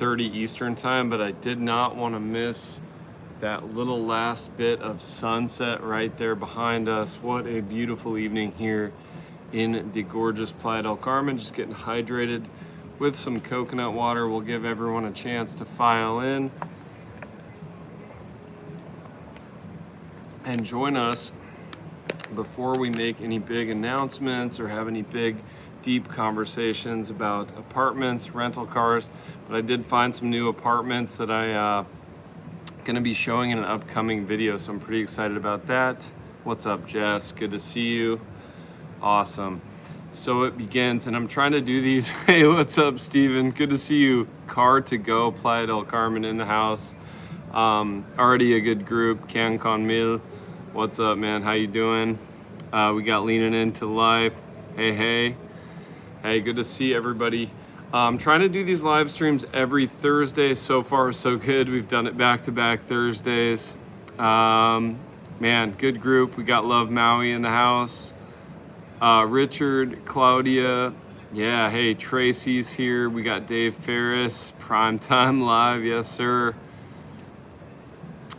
8:30 Eastern time, but I did not want to miss that little last bit of sunset right there behind us. What a beautiful evening here in the gorgeous Playa del Carmen. Just getting hydrated with some coconut water. We'll give everyone a chance to file in and join us before we make any big announcements or have any big deep conversations about apartments, rental cars. But I did find some new apartments that I going to be showing in an upcoming video, so I'm pretty excited about that. What's up, Jess? Good to see you. Awesome. So it begins, and I'm trying to do these. Hey, what's up, Steven? Good to see you. Car to go, Playa del Carmen in the house. Already a good group. Can Con Mil. What's up, man? How you doing? We got Leaning Into Life. Hey. Hey, good to see everybody. I'm trying to do these live streams every Thursday. So far, so good. We've done it back-to-back Thursdays. Man, good group. We got Love Maui in the house. Richard, Claudia. Yeah, hey, Tracy's here. We got Dave Ferris, Primetime Live. Yes, sir.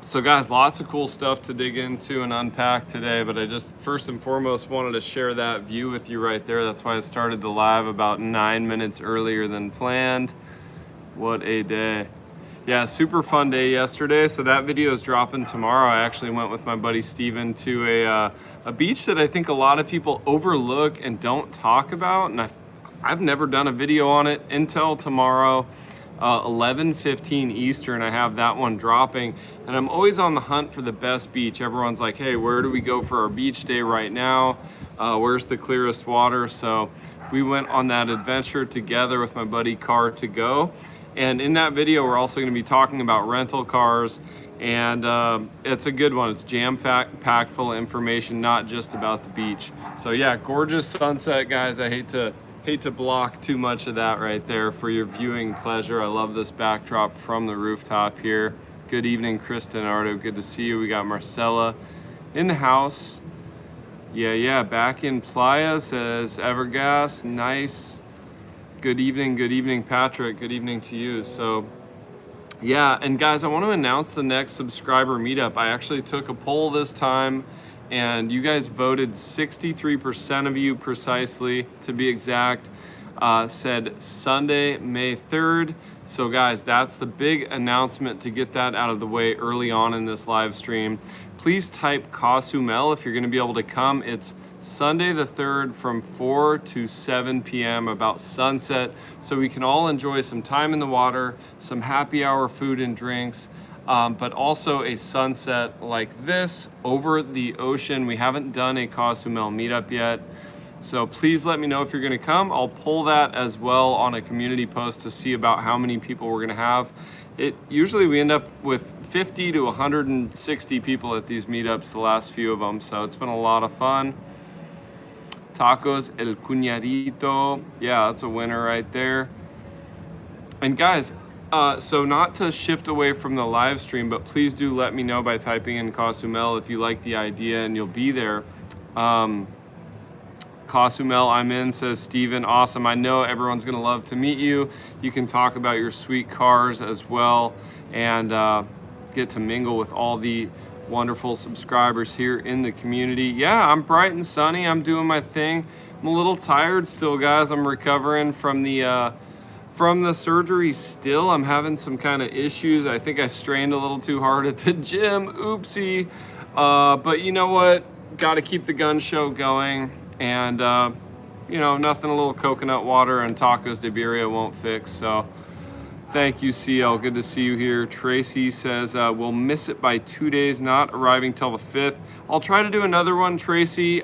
So guys, lots of cool stuff to dig into and unpack today, but I just first and foremost wanted to share that view with you right there. That's why I started the live about 9 minutes earlier than planned. What a day. Yeah, super fun day yesterday. So that video is dropping tomorrow. I actually went with my buddy Steven to a beach that I think a lot of people overlook and don't talk about. And I've never done a video on it until tomorrow. 11:15 Eastern, I have that one dropping, and I'm always on the hunt for the best beach. Everyone's like, hey, where do we go for our beach day right now? Where's the clearest water? So we went on that adventure together with my buddy Car to Go, and in that video we're also going to be talking about rental cars, and it's a good one. It's jam-packed full of information, not just about the beach. So yeah, gorgeous sunset, guys. I hate to block too much of that right there for your viewing pleasure. I love this backdrop from the rooftop here. Good evening, Kristen Ardo. Good to see you. We got Marcella in the house. Yeah, back in Playa, says Evergas. Nice. Good evening, Patrick. Good evening to you. So yeah, and guys, I want to announce the next subscriber meetup. I actually took a poll this time, and you guys voted, 63% of you precisely, to be exact, said Sunday, May 3rd. So guys, that's the big announcement to get that out of the way early on in this live stream. Please type Cozumel if you're gonna be able to come. It's Sunday the 3rd from 4 to 7 p.m. about sunset, so we can all enjoy some time in the water, some happy hour food and drinks, but also a sunset like this over the ocean. We haven't done a Cozumel meetup yet, so please let me know if you're going to come. I'll pull that as well on a community post to see about how many people we're going to have. Usually we end up with 50 to 160 people at these meetups, the last few of them, so it's been a lot of fun. Tacos El Cuñadito, yeah, that's a winner right there. And guys, so not to shift away from the live stream, but please do let me know by typing in Cozumel if you like the idea and you'll be there. Cozumel, I'm in, says Steven. Awesome. I know everyone's going to love to meet you. You can talk about your sweet cars as well, and get to mingle with all the wonderful subscribers here in the community. Yeah, I'm bright and sunny. I'm doing my thing. I'm a little tired still, guys. I'm recovering from the surgery still. I'm having some kind of issues. I think I strained a little too hard at the gym. Oopsie. But you know what? Got to keep the gun show going. And, you know, nothing a little coconut water and tacos de birria won't fix. So thank you, CL. Good to see you here. Tracy says, we'll miss it by 2 days, not arriving till the 5th. I'll try to do another one, Tracy,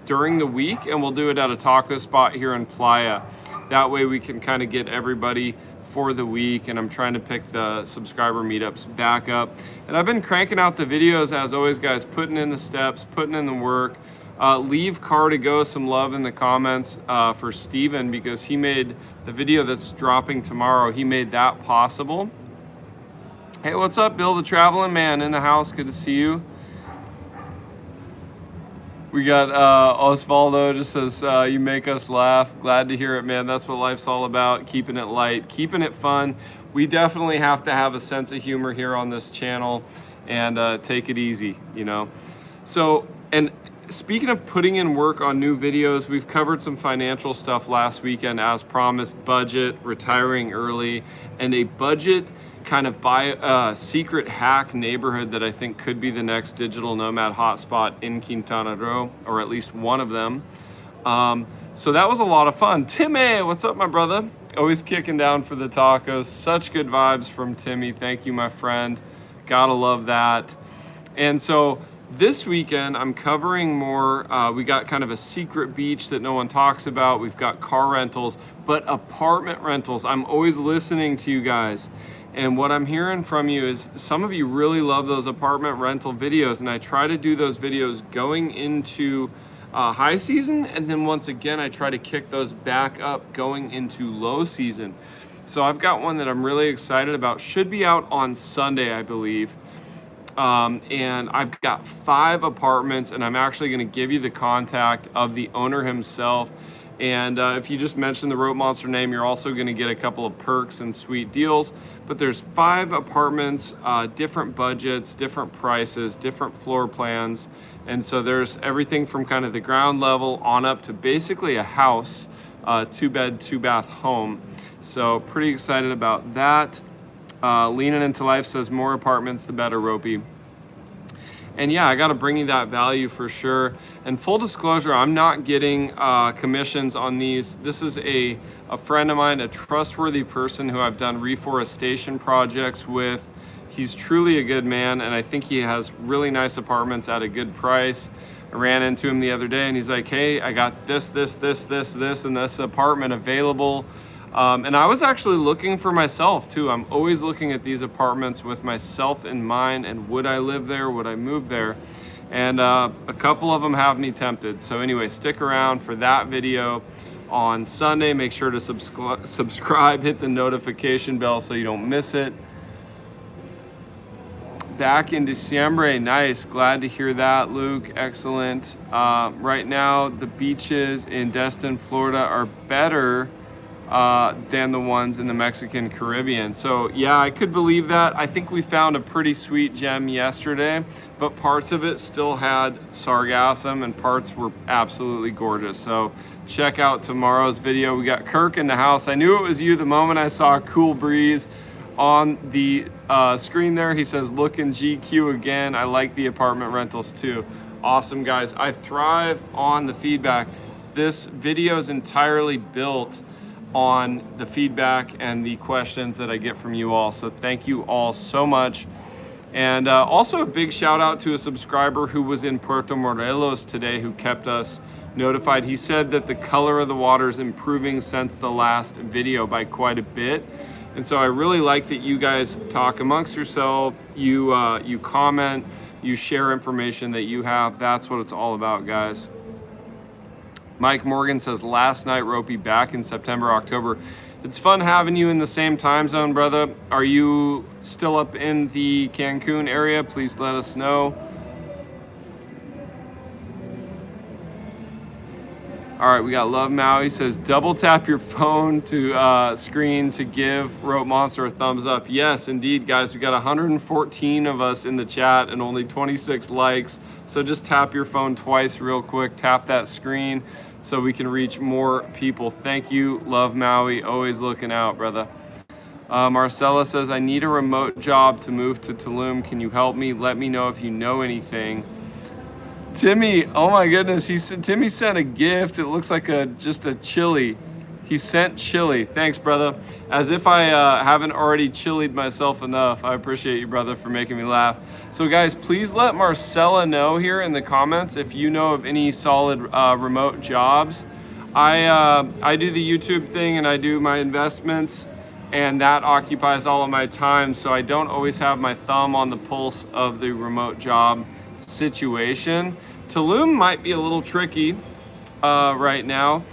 during the week, and we'll do it at a taco spot here in Playa. That way we can kind of get everybody for the week, and I'm trying to pick the subscriber meetups back up. And I've been cranking out the videos, as always, guys, putting in the steps, putting in the work. Leave Car to Go some love in the comments for Steven, because he made the video that's dropping tomorrow. He made that possible. Hey, what's up, Bill the Traveling Man in the house? Good to see you. We got Osvaldo just says, you make us laugh. Glad to hear it, man. That's what life's all about, keeping it light, keeping it fun. We definitely have to have a sense of humor here on this channel and take it easy, you know. So, and speaking of putting in work on new videos, we've covered some financial stuff last weekend as promised: budget, retiring early, and a budget kind of buy a secret hack neighborhood that I think could be the next digital nomad hotspot in Quintana Roo, or at least one of them. So that was a lot of fun. Timmy, what's up, my brother? Always kicking down for the tacos. Such good vibes from Timmy. Thank you, my friend. Gotta love that. And so this weekend, I'm covering more. We got kind of a secret beach that no one talks about. We've got car rentals, but apartment rentals. I'm always listening to you guys. And what I'm hearing from you is some of you really love those apartment rental videos. And I try to do those videos going into high season. And then once again, I try to kick those back up going into low season. So I've got one that I'm really excited about. Should be out on Sunday, I believe. And I've got 5 apartments, and I'm actually going to give you the contact of the owner himself. And if you just mention the TheRopeMonster name, you're also going to get a couple of perks and sweet deals. But there's 5 apartments, different budgets, different prices, different floor plans. And so there's everything from kind of the ground level on up to basically a house, 2-bed, 2-bath home. So pretty excited about that. Leaning into Life says more apartments, the better, Ropey. And yeah, I got to bring you that value for sure. And full disclosure, I'm not getting commissions on these. This is a friend of mine, a trustworthy person who I've done reforestation projects with. He's truly a good man, and I think he has really nice apartments at a good price. I ran into him the other day, and he's like, hey, I got this, and this apartment available. And I was actually looking for myself too. I'm always looking at these apartments with myself in mind, and would I live there? Would I move there? And a couple of them have me tempted. So anyway, stick around for that video on Sunday. Make sure to subscribe, hit the notification bell so you don't miss it. Back in Diciembre, nice. Glad to hear that, Luke. Excellent. Right now, the beaches in Destin, Florida are better than the ones in the Mexican Caribbean. So yeah, I could believe that. I think we found a pretty sweet gem yesterday, but parts of it still had sargassum and parts were absolutely gorgeous. So check out tomorrow's video. We got Kirk in the house. I knew it was you the moment I saw a cool breeze on the screen there. He says, look in GQ again. I like the apartment rentals too. Awesome, guys. I thrive on the feedback. This video is entirely built on the feedback and the questions that I get from you all. So thank you all so much. And also a big shout out to a subscriber who was in Puerto Morelos today who kept us notified. He said that the color of the water is improving since the last video by quite a bit. And so I really like that you guys talk amongst yourself, you comment, you share information that you have. That's what it's all about, guys. Mike Morgan says, last night, Ropey, back in September, October. It's fun having you in the same time zone, brother. Are you still up in the Cancun area? Please let us know. All right, we got Love Maui says, double tap your phone to screen to give TheRopeMonster a thumbs up. Yes, indeed, guys. We got 114 of us in the chat and only 26 likes. So just tap your phone twice real quick. Tap that screen so we can reach more people. Thank you, Love Maui. Always looking out, brother. Marcella says, I need a remote job to move to Tulum. Can you help me? Let me know if you know anything. Timmy, oh my goodness, Timmy sent a gift. It looks like just a chili. He sent chili. Thanks, brother. As if I haven't already chilied myself enough. I appreciate you, brother, for making me laugh. So guys, please let Marcella know here in the comments if you know of any solid remote jobs. I do the YouTube thing and I do my investments, and that occupies all of my time. So I don't always have my thumb on the pulse of the remote job situation. Tulum might be a little tricky right now.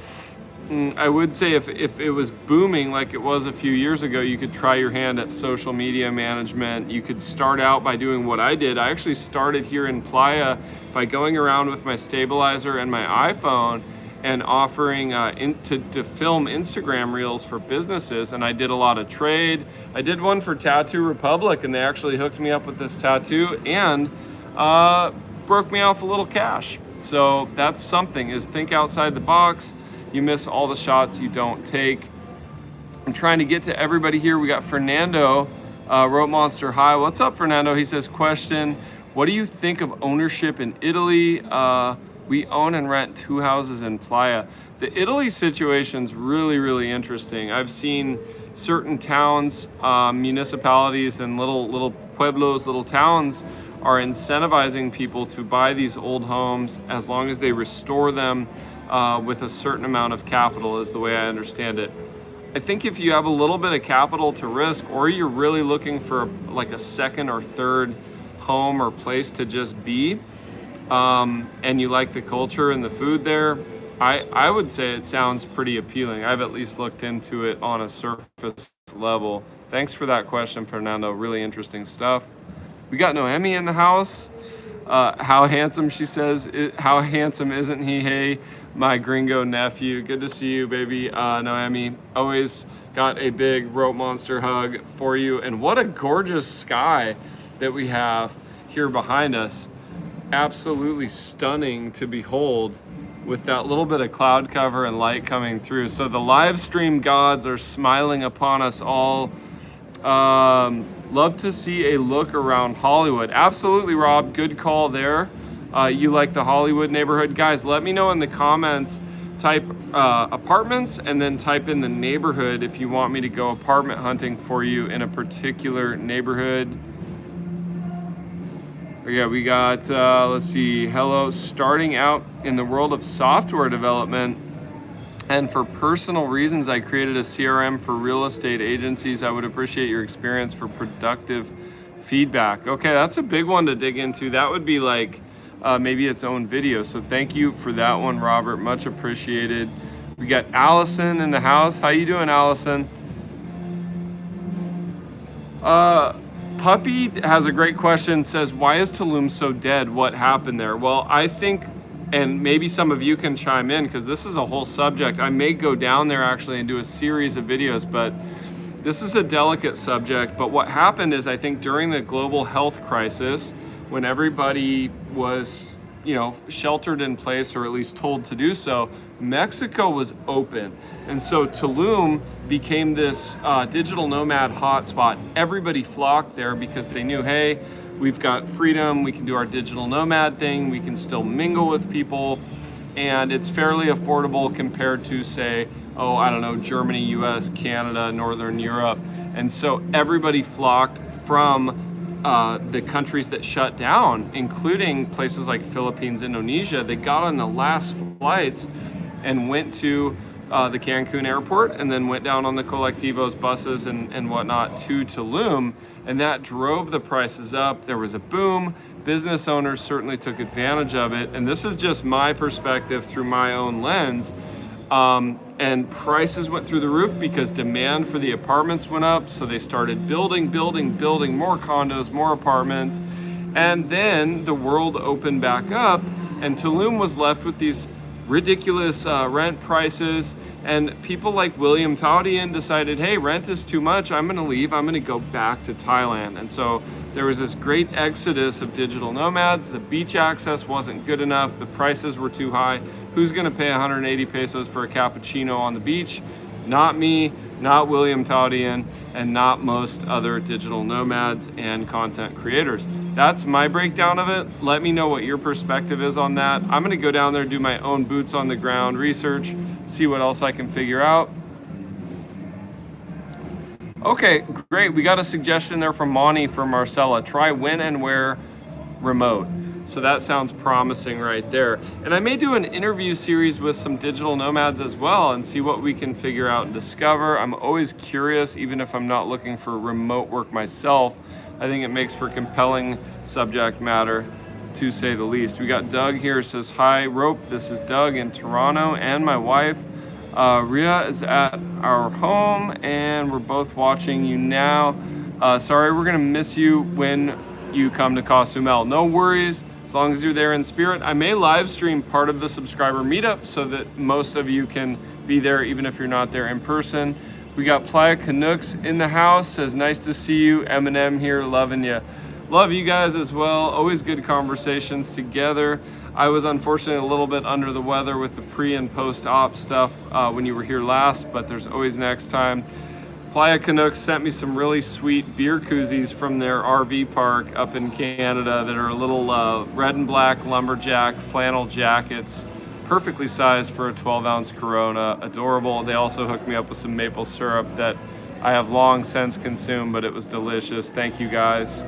I would say if it was booming like it was a few years ago, you could try your hand at social media management. You could start out by doing what I did. I actually started here in Playa by going around with my stabilizer and my iPhone and offering to film Instagram reels for businesses. And I did a lot of trade. I did one for Tattoo Republic, and they actually hooked me up with this tattoo and broke me off a little cash. So that's something, is think outside the box. You miss all the shots you don't take. I'm trying to get to everybody here. We got Fernando, TheRopeMonster. Hi, what's up, Fernando? He says, question, what do you think of ownership in Italy? We own and rent 2 houses in Playa. The Italy situation's really, really interesting. I've seen certain towns, municipalities, and little pueblos, little towns, are incentivizing people to buy these old homes as long as they restore them with a certain amount of capital, is the way I understand it. I think if you have a little bit of capital to risk, or you're really looking for like a second or third home or place to just be, and you like the culture and the food there, I would say it sounds pretty appealing. I've at least looked into it on a surface level. Thanks for that question, Fernando. Really interesting stuff. We got Noemi in the house. How handsome, she says. How handsome isn't he? Hey, my gringo nephew. Good to see you, baby. Noemi, always got a big TheRopeMonster hug for you. And what a gorgeous sky that we have here behind us. Absolutely stunning to behold, with that little bit of cloud cover and light coming through. So the live stream gods are smiling upon us all. Love to see a look around Hollywood. Absolutely, Rob. Good call there. You like the Hollywood neighborhood? Guys, let me know in the comments. Type apartments and then type in the neighborhood if you want me to go apartment hunting for you in a particular neighborhood. Yeah, we got, let's see, hello, starting out in the world of software development. And for personal reasons, I created a CRM for real estate agencies. I would appreciate your experience for productive feedback. Okay, that's a big one to dig into. That would be like maybe its own video. So thank you for that one, Robert. Much appreciated. We got Allison in the house. How you doing, Allison? Puppy has a great question. Says, why is Tulum so dead? What happened there? Well, I think, and maybe some of you can chime in because this is a whole subject. I may go down there actually and do a series of videos, but this is a delicate subject. But what happened is, I think during the global health crisis, when everybody was, sheltered in place, or at least told to do so, Mexico was open. And so Tulum became this digital nomad hotspot. Everybody flocked there because they knew, hey, we've got freedom, we can do our digital nomad thing, we can still mingle with people, and it's fairly affordable compared to, say, Germany, US, Canada, Northern Europe. And so everybody flocked from the countries that shut down, including places like Philippines, Indonesia. They got on the last flights and went to the Cancun airport, and then went down on the colectivos, buses and whatnot to Tulum, and that drove the prices up. There was a boom. Business owners certainly took advantage of it, and this is just my perspective through my own lens. And prices went through the roof because demand for the apartments went up, so they started building more condos, more apartments, and then the world opened back up, and Tulum was left with these ridiculous rent prices, and people like William Taudian decided, hey, rent is too much, I'm gonna leave, I'm gonna go back to Thailand. And so there was this great exodus of digital nomads. The beach access wasn't good enough, the prices were too high. Who's gonna pay 180 pesos for a cappuccino on the beach? Not me, not William Taudian, and not most other digital nomads and content creators. That's my breakdown of it. Let me know what your perspective is on that. I'm gonna go down there, do my own boots on the ground research, see what else I can figure out. Okay, great. We got a suggestion there from Monty from Marcella. Try when and where remote. So that sounds promising right there. And I may do an interview series with some digital nomads as well and see what we can figure out and discover. I'm always curious, even if I'm not looking for remote work myself. I think it makes for compelling subject matter, to say the least. We got Doug here, says, hi, Rope, this is Doug in Toronto, and my wife Ria is at our home and we're both watching you now. Sorry, we're gonna miss you when you come to Cozumel. No worries, as long as you're there in spirit. I may live stream part of the subscriber meetup so that most of you can be there even if you're not there in person. We got Playa Canucks in the house, says nice to see you. Eminem here, loving you. Love you guys as well, always good conversations together. I was unfortunately a little bit under the weather with the pre and post-op stuff when you were here last, but there's always next time. Playa Canucks sent me some really sweet beer koozies from their RV park up in Canada that are little red and black lumberjack flannel jackets, perfectly sized for a 12-ounce Corona, adorable. They also hooked me up with some maple syrup that I have long since consumed, but it was delicious. Thank you guys.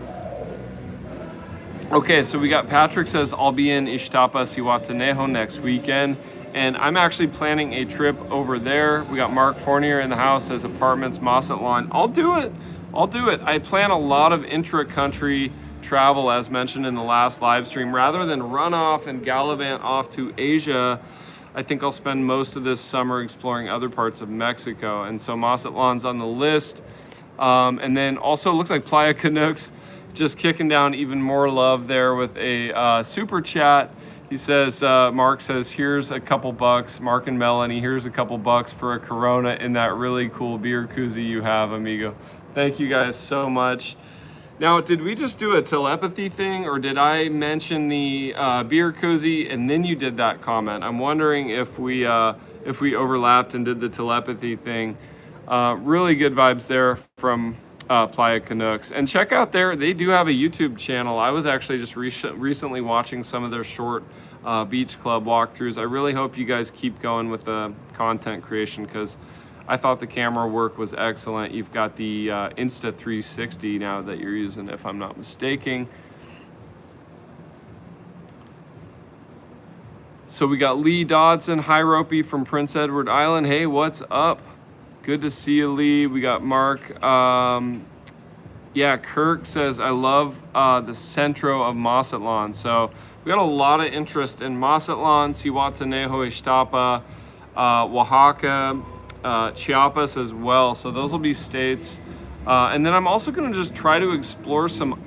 Okay, so we got Patrick says, I'll be in Ixtapa, Zihuatanejo next weekend. And I'm actually planning a trip over there. We got Mark Fournier in the house, says apartments, Mazatlan. I'll do it. I plan a lot of intra-country travel, as mentioned in the last live stream. Rather than run off and gallivant off to Asia, I think I'll spend most of this summer exploring other parts of Mexico. And so Mazatlan's on the list. And then also looks like Playa Canucks just kicking down even more love there with a super chat. He says, Mark says, here's a couple bucks. Mark and Melanie, here's a couple bucks for a Corona in that really cool beer koozie you have, amigo. Thank you guys so much. Now, did we just do a telepathy thing, or did I mention the beer koozie and then you did that comment? I'm wondering if we overlapped and did the telepathy thing. Really good vibes there from Playa Canucks. And check out they do have a YouTube channel. I was actually just recently watching some of their short beach club walkthroughs. I really hope you guys keep going with the content creation because I thought the camera work was excellent. You've got the Insta360 now that you're using, if I'm not mistaken. So we got Lee Dodson, hi Ropey from Prince Edward Island. Hey, what's up? Good to see you, Lee. We got Mark. Yeah, Kirk says, I love the centro of Mazatlan. So we got a lot of interest in Mazatlan, Zihuatanejo, Ixtapa, Oaxaca, Chiapas as well. So those will be states. And then I'm also going to just try to explore some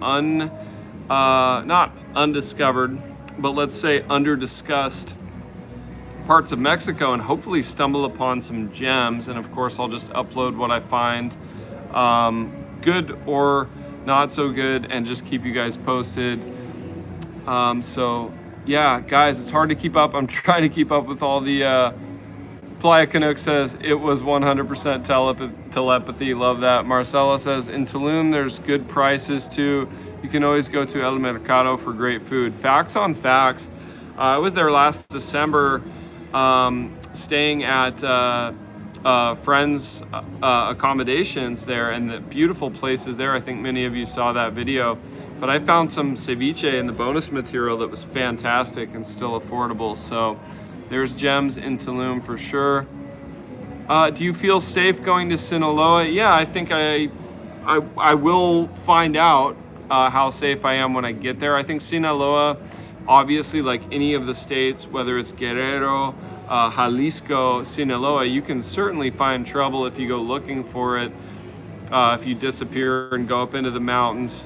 not undiscovered, but let's say under-discussed parts of Mexico and hopefully stumble upon some gems. And of course, I'll just upload what I find, good or not so good, and just keep you guys posted. So yeah, guys, it's hard to keep up. I'm trying to keep up with all the, Playa Canuck says it was 100% telepathy. Love that. Marcella says in Tulum, there's good prices too. You can always go to El Mercado for great food. Facts on facts. I was there last December, staying at friends' accommodations there, and the beautiful places there. I think many of you saw that video, but I found some ceviche in the bonus material that was fantastic and still affordable. So there's gems in Tulum for sure. Do you feel safe going to Sinaloa? Yeah, I think I will find out how safe I am when I get there. I think Sinaloa, obviously, like any of the states, whether it's Guerrero, Jalisco, Sinaloa, you can certainly find trouble if you go looking for it, if you disappear and go up into the mountains,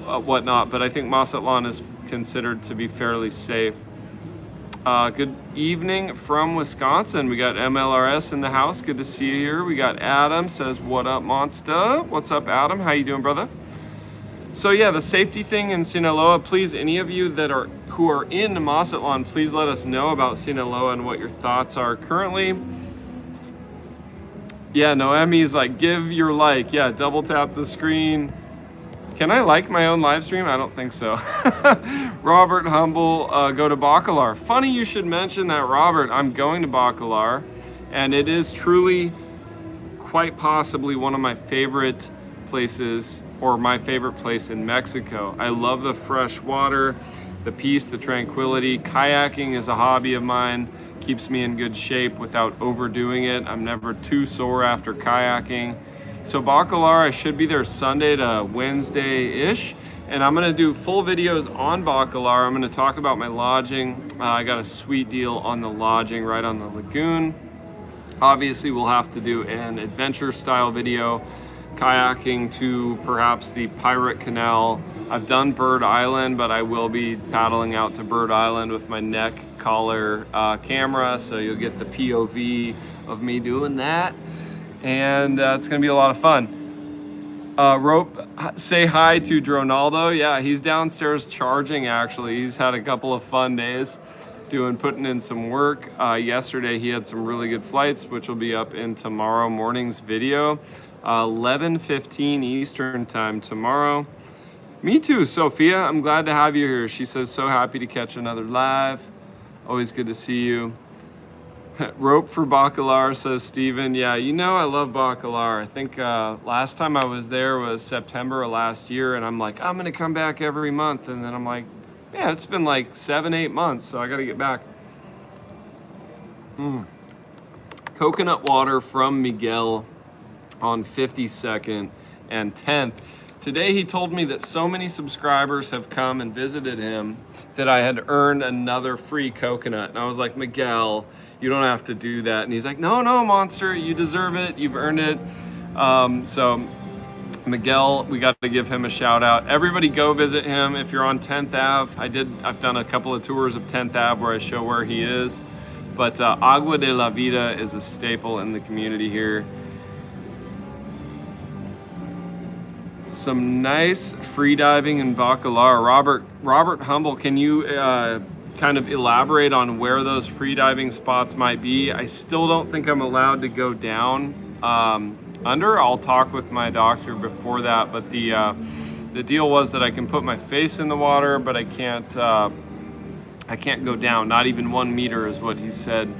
whatnot. But I think Mazatlan is considered to be fairly safe. Good evening from Wisconsin. We got MLRS in the house. Good to see you here. We got Adam says, what up, monster? What's up, Adam? How you doing, brother? So yeah, the safety thing in Sinaloa, please, any of you who are in Mazatlan, please let us know about Sinaloa and what your thoughts are currently. Yeah, Noemi's like, give your like. Yeah, double tap the screen. Can I like my own live stream? I don't think so. Robert Humble, go to Bacalar. Funny you should mention that, Robert. I'm going to Bacalar, and it is truly quite possibly one of my favorite places, or my favorite place in Mexico. I love the fresh water, the peace, the tranquility. Kayaking is a hobby of mine, keeps me in good shape without overdoing it. I'm never too sore after kayaking. So Bacalar, I should be there Sunday to Wednesday-ish, and I'm gonna do full videos on Bacalar. I'm gonna talk about my lodging. I got a sweet deal on the lodging right on the lagoon. Obviously, we'll have to do an adventure style video, kayaking to perhaps the Pirate Canal. I've done Bird Island, but I will be paddling out to Bird Island with my neck collar camera, so you'll get the POV of me doing that, and it's gonna be a lot of fun. Rope, say hi to Dronaldo. Yeah, he's downstairs charging actually. He's had a couple of fun days putting in some work. Yesterday he had some really good flights, which will be up in tomorrow morning's video. 11:15 Eastern time tomorrow. Me too, Sophia. I'm glad to have you here. She says, so happy to catch another live. Always good to see you. Rope for Bacalar, says Steven. Yeah, you know I love Bacalar. I think last time I was there was September of last year, and I'm like, I'm gonna come back every month. And then I'm like, yeah, it's been like 7-8 months, so I gotta get back. Coconut water from Miguel on 52nd and 10th. Today he told me that so many subscribers have come and visited him that I had earned another free coconut. And I was like, Miguel, you don't have to do that. And he's like, no, Monster, you deserve it, you've earned it. So Miguel, we got to give him a shout out. Everybody go visit him if you're on 10th Ave. I've done a couple of tours of 10th Ave where I show where he is. But Agua de la Vida is a staple in the community here. Some nice free diving in Bacalar. Robert Humble, can you kind of elaborate on where those free diving spots might be? I still don't think I'm allowed to go down under. I'll talk with my doctor before that, but the deal was that I can put my face in the water, but I can't go down. Not even 1 meter is what he said.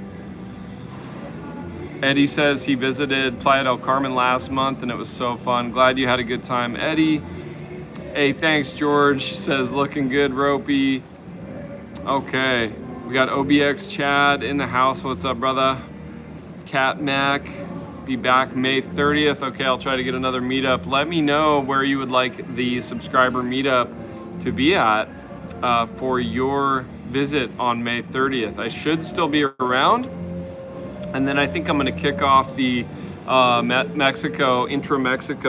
Eddie says he visited Playa del Carmen last month and it was so fun. Glad you had a good time, Eddie. Hey, thanks, George. Says looking good, Ropey. Okay, we got OBX Chad in the house. What's up, brother? Cat Mac. Be back May 30th. Okay, I'll try to get another meetup. Let me know where you would like the subscriber meetup to be at for your visit on May 30th. I should still be around. And then I think I'm gonna kick off the intra-Mexico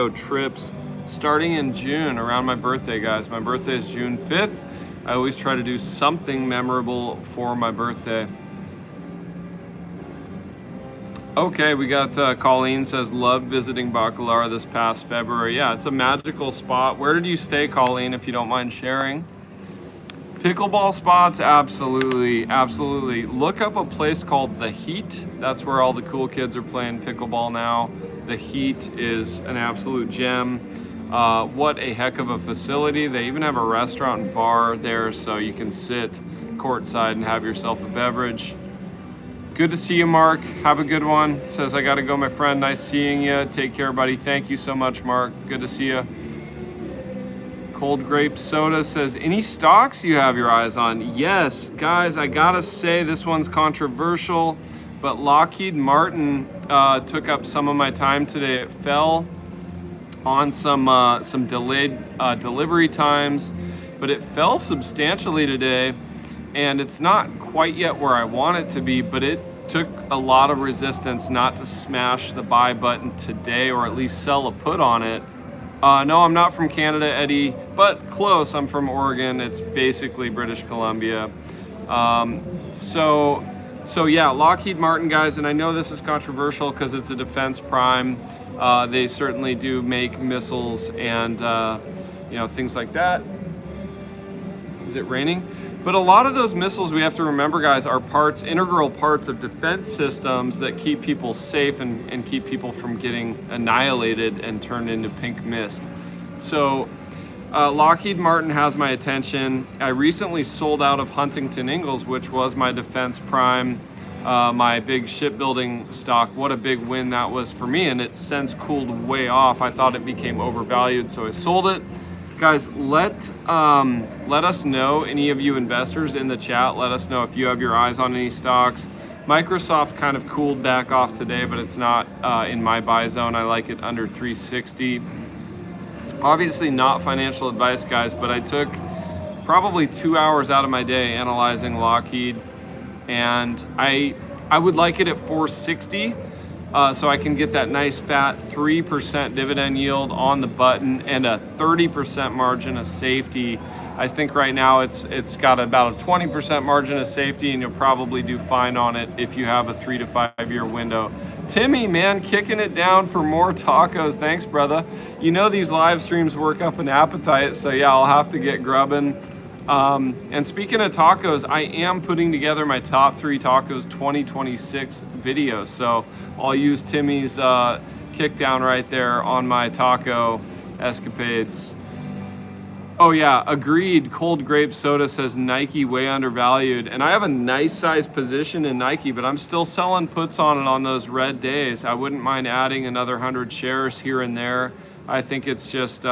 trips starting in June around my birthday, guys. My birthday is June 5th. I always try to do something memorable for my birthday. Okay, we got Colleen says, love visiting Bacalar this past February. Yeah, it's a magical spot. Where did you stay, Colleen, if you don't mind sharing? Pickleball spots, absolutely. Look up a place called The Heat. That's where all the cool kids are playing pickleball now. The Heat is an absolute gem. What a heck of a facility. They even have a restaurant and bar there, so you can sit courtside and have yourself a beverage. Good to see you, Mark. Have a good one. Says, I gotta go, my friend. Nice seeing you. Take care, buddy. Thank you so much, Mark. Good to see you. Cold Grape Soda says, any stocks you have your eyes on? Yes, guys, I gotta say this one's controversial, but Lockheed Martin took up some of my time today. It fell on some delayed delivery times, but it fell substantially today, and it's not quite yet where I want it to be, but it took a lot of resistance not to smash the buy button today, or at least sell a put on it. No, I'm not from Canada, Eddie, but close. I'm from Oregon. It's basically British Columbia. So yeah, Lockheed Martin, guys, and I know this is controversial because it's a defense prime. They certainly do make missiles and things like that. Is it raining? But a lot of those missiles, we have to remember, guys, are integral parts of defense systems that keep people safe and keep people from getting annihilated and turned into pink mist. So Lockheed Martin has my attention. I recently sold out of Huntington Ingalls, which was my defense prime, my big shipbuilding stock. What a big win that was for me, and it's since cooled way off. I thought it became overvalued, so I sold it. Guys, let us know, any of you investors in the chat, let us know if you have your eyes on any stocks. Microsoft kind of cooled back off today, but it's not in my buy zone. I like it under 360. Obviously not financial advice, guys, but I took probably 2 hours out of my day analyzing Lockheed, and I would like it at 460. so I can get that nice fat 3% dividend yield on the button and a 30% margin of safety. I think right now it's got about a 20% margin of safety, and you'll probably do fine on it if you have a 3 to 5 year window. Timmy, man, kicking it down for more tacos. Thanks, brother. You know these live streams work up an appetite, so yeah, I'll have to get grubbing. And speaking of tacos, I am putting together my top 3 tacos 2026 video. So I'll use Timmy's kick down right there on my taco escapades. Oh yeah, agreed. Cold grape soda says Nike way undervalued. And I have a nice size position in Nike, but I'm still selling puts on it on those red days. I wouldn't mind adding another 100 shares here and there. I think it's just,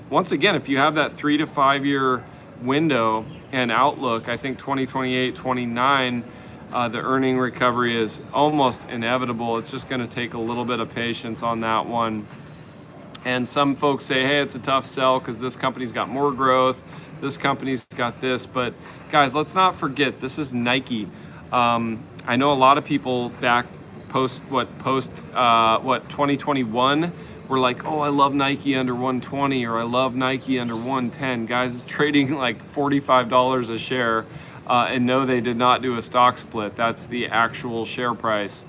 once again, if you have that 3 to 5 year window and outlook, I think 2028, 29, the earning recovery is almost inevitable. It's just gonna take a little bit of patience on that one. And some folks say, hey, it's a tough sell because this company's got more growth, this company's got this. But guys, let's not forget, this is Nike. I know a lot of people back post 2021 were like, oh, I love Nike under 120, or I love Nike under 110. Guys, it's trading like $45 a share. And no, they did not do a stock split. That's the actual share price.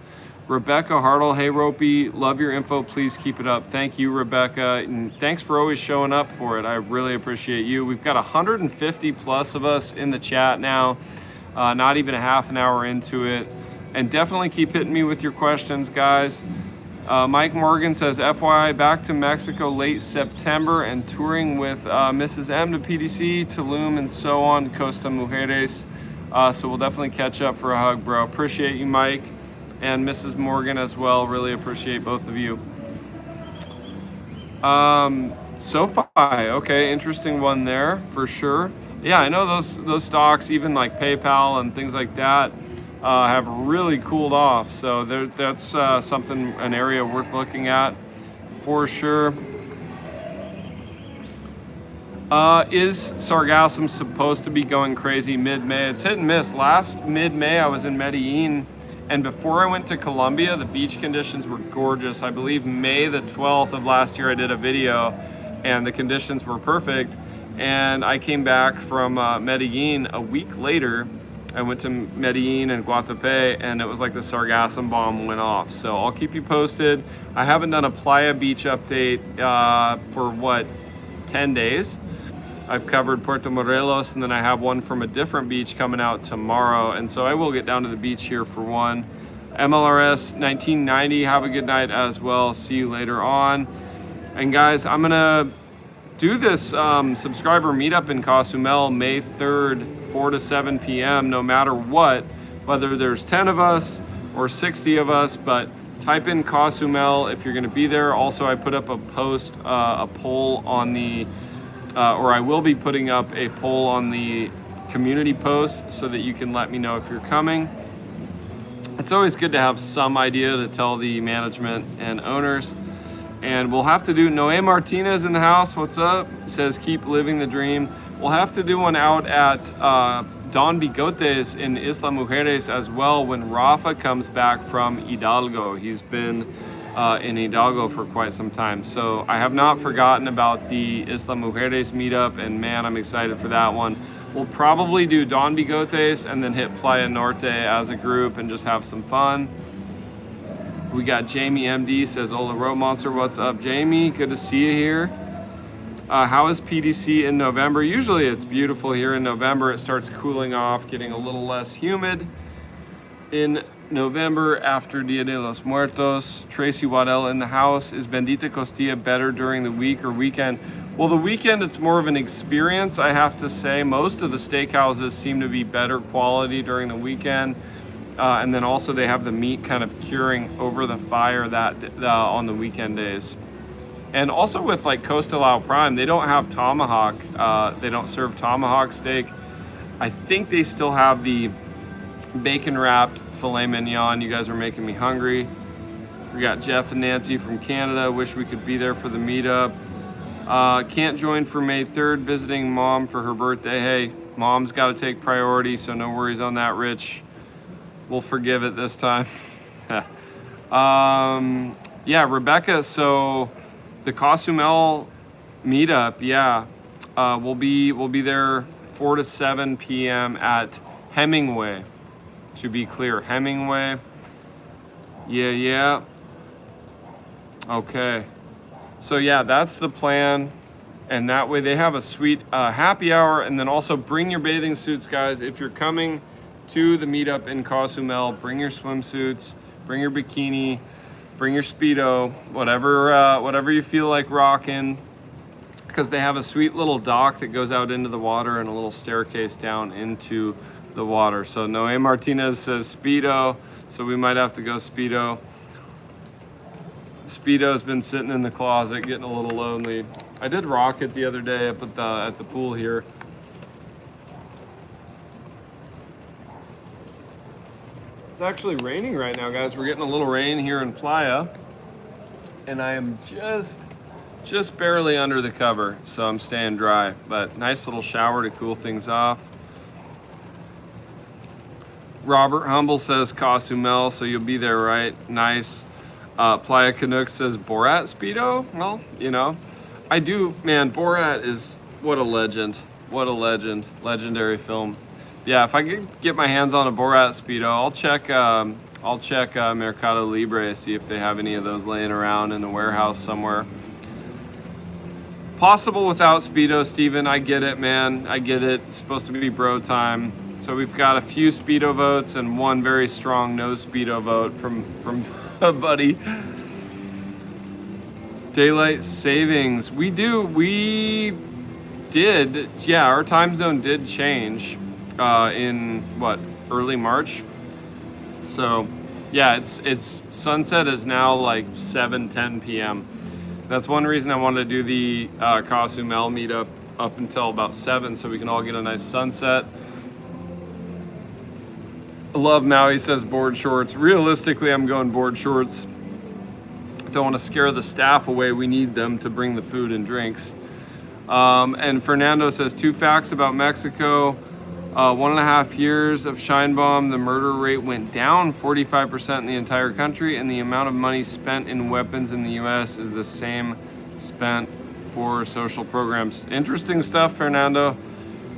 Rebecca Hartle, hey Ropey, love your info, please keep it up. Thank you, Rebecca, and thanks for always showing up for it. I really appreciate you. We've got 150 plus of us in the chat now, not even a half an hour into it, and definitely keep hitting me with your questions, guys. Mike Morgan says, FYI, back to Mexico late September and touring with Mrs. M to PDC, Tulum, and so on, Costa Mujeres. So we'll definitely catch up for a hug, bro. Appreciate you, Mike. And Mrs. Morgan as well. Really appreciate both of you. SoFi, okay, interesting one there for sure. Yeah, I know those stocks, even like PayPal and things like that, have really cooled off. So that's something, an area worth looking at for sure. Is Sargassum supposed to be going crazy mid-May? It's hit and miss. Last mid-May, I was in Medellin. And before I went to Colombia, the beach conditions were gorgeous. I believe May the 12th of last year, I did a video and the conditions were perfect. And I came back from Medellin a week later. I went to Medellin and Guatapé, and it was like the Sargassum bomb went off. So I'll keep you posted. I haven't done a Playa Beach update for what, 10 days? I've covered Puerto Morelos, and then I have one from a different beach coming out tomorrow. And so I will get down to the beach here for one. MLRS 1990, have a good night as well. See you later on. And guys, I'm gonna do this subscriber meetup in Cozumel May 3rd, 4 to 7 p.m. no matter what, whether there's 10 of us or 60 of us, but type in Cozumel if you're gonna be there. Also, I put up a post, a poll on the, or I will be putting up a poll on the community post so that you can let me know if you're coming. It's always good to have some idea to tell the management and owners. And we'll have to do, Noé Martinez in the house, what's up? Says, keep living the dream. We'll have to do one out at Don Bigotes in Isla Mujeres as well when Rafa comes back from Hidalgo. He's been in Hidalgo for quite some time. So I have not forgotten about the Isla Mujeres meetup, and man, I'm excited for that one. We'll probably do Don Bigotes and then hit Playa Norte as a group and just have some fun. We got Jamie MD says, Ola TheRopeMonster, what's up, Jamie? Good to see you here. How is PDC in November? Usually it's beautiful here in November. It starts cooling off, getting a little less humid in November after Dia de los Muertos. Tracy Waddell in the house. Is Bendita Costilla better during the week or weekend? Well, the weekend, it's more of an experience, I have to say. Most of the steakhouses seem to be better quality during the weekend. And then also they have the meat kind of curing over the fire that on the weekend days. And also with like Costa Lao Prime, they don't have tomahawk. They don't serve tomahawk steak. I think they still have the bacon wrapped filet mignon. You guys are making me hungry. We got Jeff and Nancy from Canada. Wish we could be there for the meetup. Can't join for May 3rd, visiting mom for her birthday. Hey, mom's got to take priority, so no worries on that, Rich. We'll forgive it this time. Yeah, Rebecca, so the Cozumel meetup, yeah, we'll be there 4 to 7 p.m. at Hemingway. To be clear, Hemingway. Yeah. Okay. So yeah, that's the plan. And that way they have a sweet happy hour. And then also bring your bathing suits, guys. If you're coming to the meetup in Cozumel, bring your swimsuits, bring your bikini, bring your Speedo, whatever you feel like rocking. Because they have a sweet little dock that goes out into the water and a little staircase down into the water. So Noe Martinez says Speedo, so we might have to go Speedo. Speedo's been sitting in the closet getting a little lonely. I did rock it the other day up at the pool here. It's actually raining right now, guys. We're getting a little rain here in Playa, and I am just barely under the cover, so I'm staying dry. But nice little shower to cool things off. Robert Humble says Cozumel, so you'll be there, right? Nice. Playa Canuck says Borat Speedo. Well, you know, I do, man. Borat is what a legend. What a legend. Legendary film. Yeah, if I could get my hands on a Borat Speedo, I'll check Mercado Libre, see if they have any of those laying around in the warehouse somewhere. Possible without Speedo, Steven. I get it, man. I get it. It's supposed to be bro time. So we've got a few Speedo votes and one very strong no Speedo vote from a buddy. Daylight savings. We did, yeah, our time zone did change in early March. So yeah, it's sunset is now like 7:10 p.m. That's one reason I wanted to do the Cozumel meetup up until about 7 so we can all get a nice sunset. Love Maui says board shorts. Realistically, I'm going board shorts. Don't want to scare the staff away. We need them to bring the food and drinks. And Fernando says 2 facts about Mexico. 1.5 years of Shine Bomb, the murder rate went down 45% in the entire country, and the amount of money spent in weapons in the U.S. is the same spent for social programs. Interesting stuff, Fernando.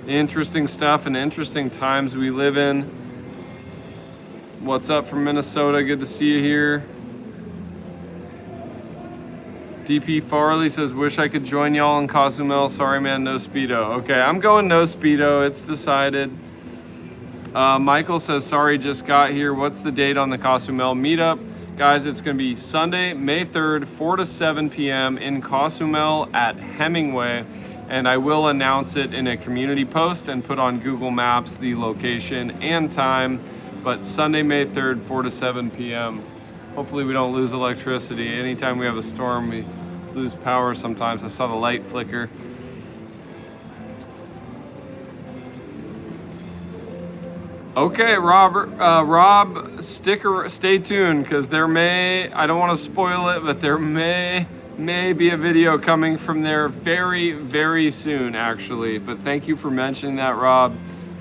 Interesting stuff and interesting times we live in. What's up from Minnesota? Good to see you here. DP Farley says, wish I could join y'all in Cozumel. Sorry, man, no Speedo. Okay, I'm going no Speedo. It's decided. Michael says, sorry, just got here. What's the date on the Cozumel meetup? Guys, it's going to be Sunday, May 3rd, 4 to 7 p.m. in Cozumel at Hemingway. And I will announce it in a community post and put on Google Maps the location and time. But Sunday, May 3rd, 4 to 7 p.m. Hopefully we don't lose electricity. Anytime we have a storm, we lose power sometimes. I saw the light flicker. Okay, Rob, stay tuned, because I don't want to spoil it, but there may be a video coming from there very, very soon, actually. But thank you for mentioning that, Rob.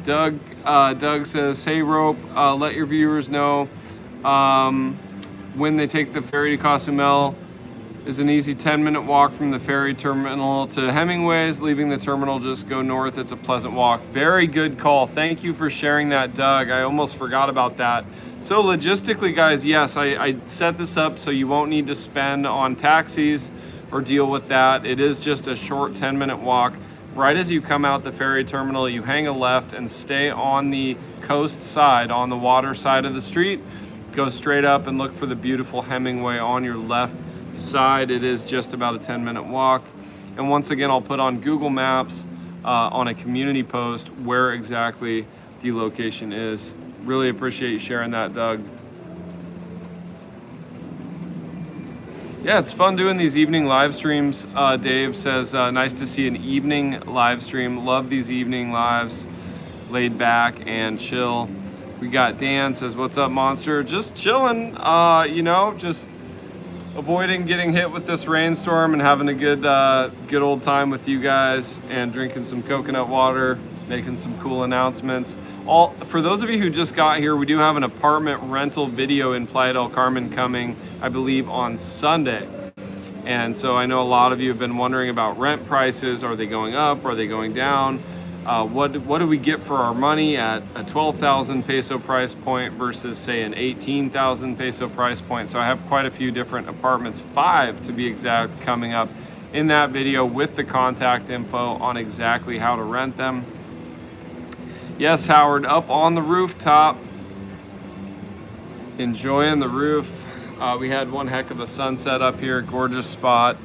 Doug says, hey, Rope, let your viewers know when they take the ferry to Cozumel is an easy 10-minute walk from the ferry terminal to Hemingway's. Leaving the terminal, just go north. It's a pleasant walk. Very good call. Thank you for sharing that, Doug. I almost forgot about that. So logistically, guys, yes, I set this up so you won't need to spend on taxis or deal with that. It is just a short 10-minute walk. Right as you come out the ferry terminal, you hang a left and stay on the coast side, on the water side of the street. Go straight up and look for the beautiful Hemingway on your left side. It is just about a 10-minute walk. And once again, I'll put on Google Maps on a community post where exactly the location is. Really appreciate you sharing that, Doug. Yeah, it's fun doing these evening live streams. Dave says, nice to see an evening live stream. Love these evening lives. Laid back and chill. We got Dan says, what's up, Monster? Just chilling, just avoiding getting hit with this rainstorm and having a good old time with you guys and drinking some coconut water. making some cool announcements. For those of you who just got here, we do have an apartment rental video in Playa del Carmen coming, I believe, on Sunday. And so I know a lot of you have been wondering about rent prices. Are they going up? Are they going down? What do we get for our money at a 12,000 peso price point versus, say, an 18,000 peso price point? So I have quite a few different apartments, 5 to be exact, coming up in that video with the contact info on exactly how to rent them. Yes, Howard, up on the rooftop, enjoying the roof. We had one heck of a sunset up here, gorgeous spot.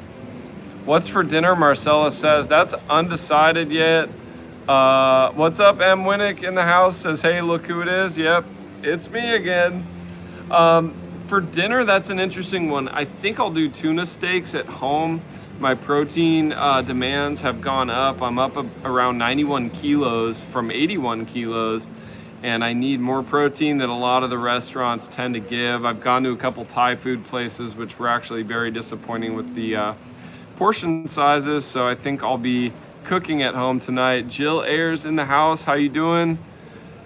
What's for dinner, Marcella says. That's undecided yet. What's up, M. Winnick in the house says, hey, look who it is. Yep, it's me again. For dinner, that's an interesting one. I think I'll do tuna steaks at home. My protein demands have gone up. I'm up around 91 kilos from 81 kilos. And I need more protein than a lot of the restaurants tend to give. I've gone to a couple Thai food places, which were actually very disappointing with the portion sizes. So I think I'll be cooking at home tonight. Jill Ayers in the house, how you doing?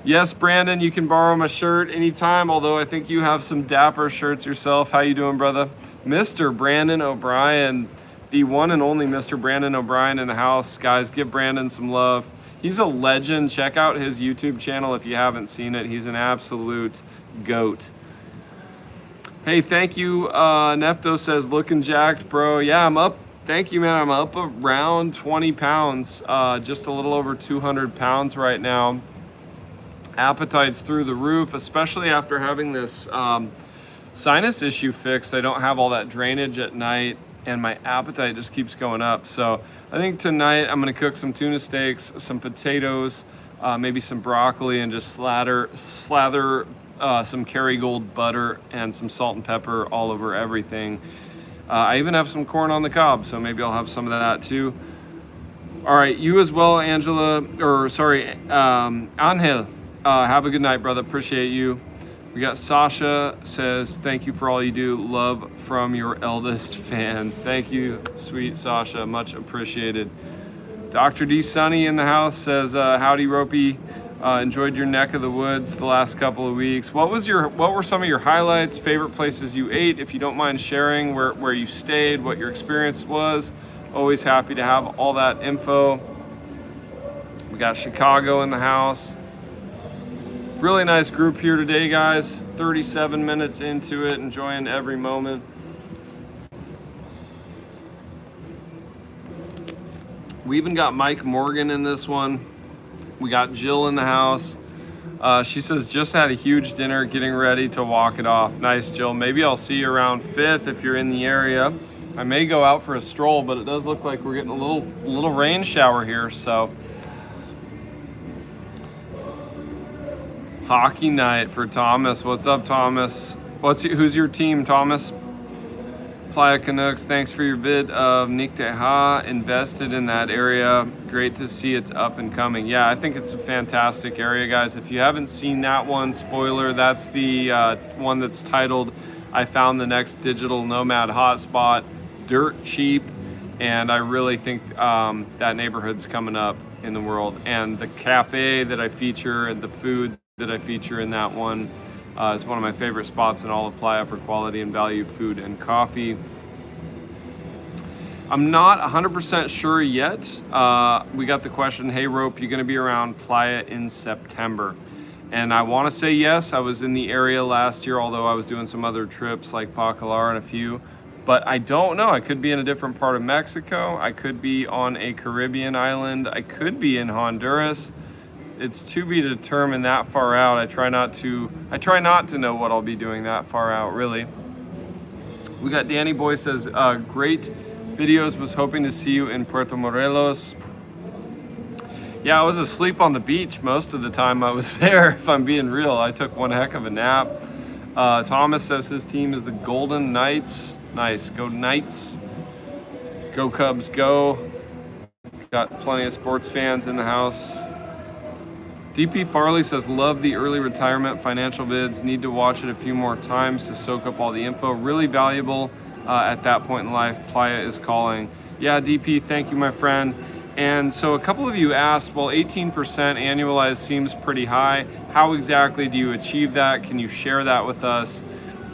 Yes, Brandon, you can borrow my shirt anytime, although I think you have some dapper shirts yourself. How you doing, brother? Mr. Brandon O'Brien, the one and only Mr. Brandon O'Brien in the house. Guys, give Brandon some love. He's a legend. Check out his YouTube channel if you haven't seen it. He's an absolute goat. Hey, thank you. Nefto says, looking jacked, bro. Yeah, I'm up. Thank you, man. I'm up around 20 pounds, just a little over 200 pounds right now. Appetite's through the roof, especially after having this sinus issue fixed. I don't have all that drainage at night, and my appetite just keeps going up. So I think tonight I'm gonna cook some tuna steaks, some potatoes, maybe some broccoli, and just slather some Kerrygold butter and some salt and pepper all over everything. I even have some corn on the cob, so maybe I'll have some of that too. All right, you as well, Angela, or sorry, Angel. Have a good night, brother. Appreciate you. We got Sasha says, thank you for all you do. Love from your eldest fan. Thank you, sweet Sasha. Much appreciated. Dr. D. Sunny in the house says, howdy, Ropey. Enjoyed your neck of the woods the last couple of weeks. What were some of your highlights, favorite places you ate? If you don't mind sharing where you stayed, what your experience was. Always happy to have all that info. We got Chicago in the house. Really nice group here today, guys. 37 minutes into it, enjoying every moment. We even got Mike Morgan in this one. We got Jill in the house. She says, just had a huge dinner, getting ready to walk it off. Nice, Jill. Maybe I'll see you around 5th if you're in the area. I may go out for a stroll, but it does look like we're getting a little rain shower here, so. Hockey night for Thomas. What's up, Thomas? Who's your team, Thomas? Playa Canucks, thanks for your vid of Nick Teja, invested in that area. Great to see it's up and coming. Yeah, I think it's a fantastic area, guys. If you haven't seen that one, spoiler, that's the one that's titled, I found the next digital nomad hotspot, dirt cheap, and I really think that neighborhood's coming up in the world. And the cafe that I feature and the food that I feature in that one is one of my favorite spots in all of Playa for quality and value food and coffee. I'm not 100% sure yet. We got the question, hey Rope, you gonna be around Playa in September? And I wanna say yes. I was in the area last year, although I was doing some other trips like Bacalar and a few, but I don't know. I could be in a different part of Mexico. I could be on a Caribbean island. I could be in Honduras. It's to be determined that far out. I try not to know what I'll be doing that far out, really. We got Danny Boy says, great videos, was hoping to see you in Puerto Morelos. Yeah, I was asleep on the beach most of the time I was there, if I'm being real. I took one heck of a nap. Thomas says his team is the Golden Knights. Nice, go Knights. Go Cubs, go. Got plenty of sports fans in the house. DP Farley says, love the early retirement financial vids. Need to watch it a few more times to soak up all the info. Really valuable at that point in life. Playa is calling. Yeah, DP, thank you, my friend. And so a couple of you asked, well, 18% annualized seems pretty high. How exactly do you achieve that? Can you share that with us?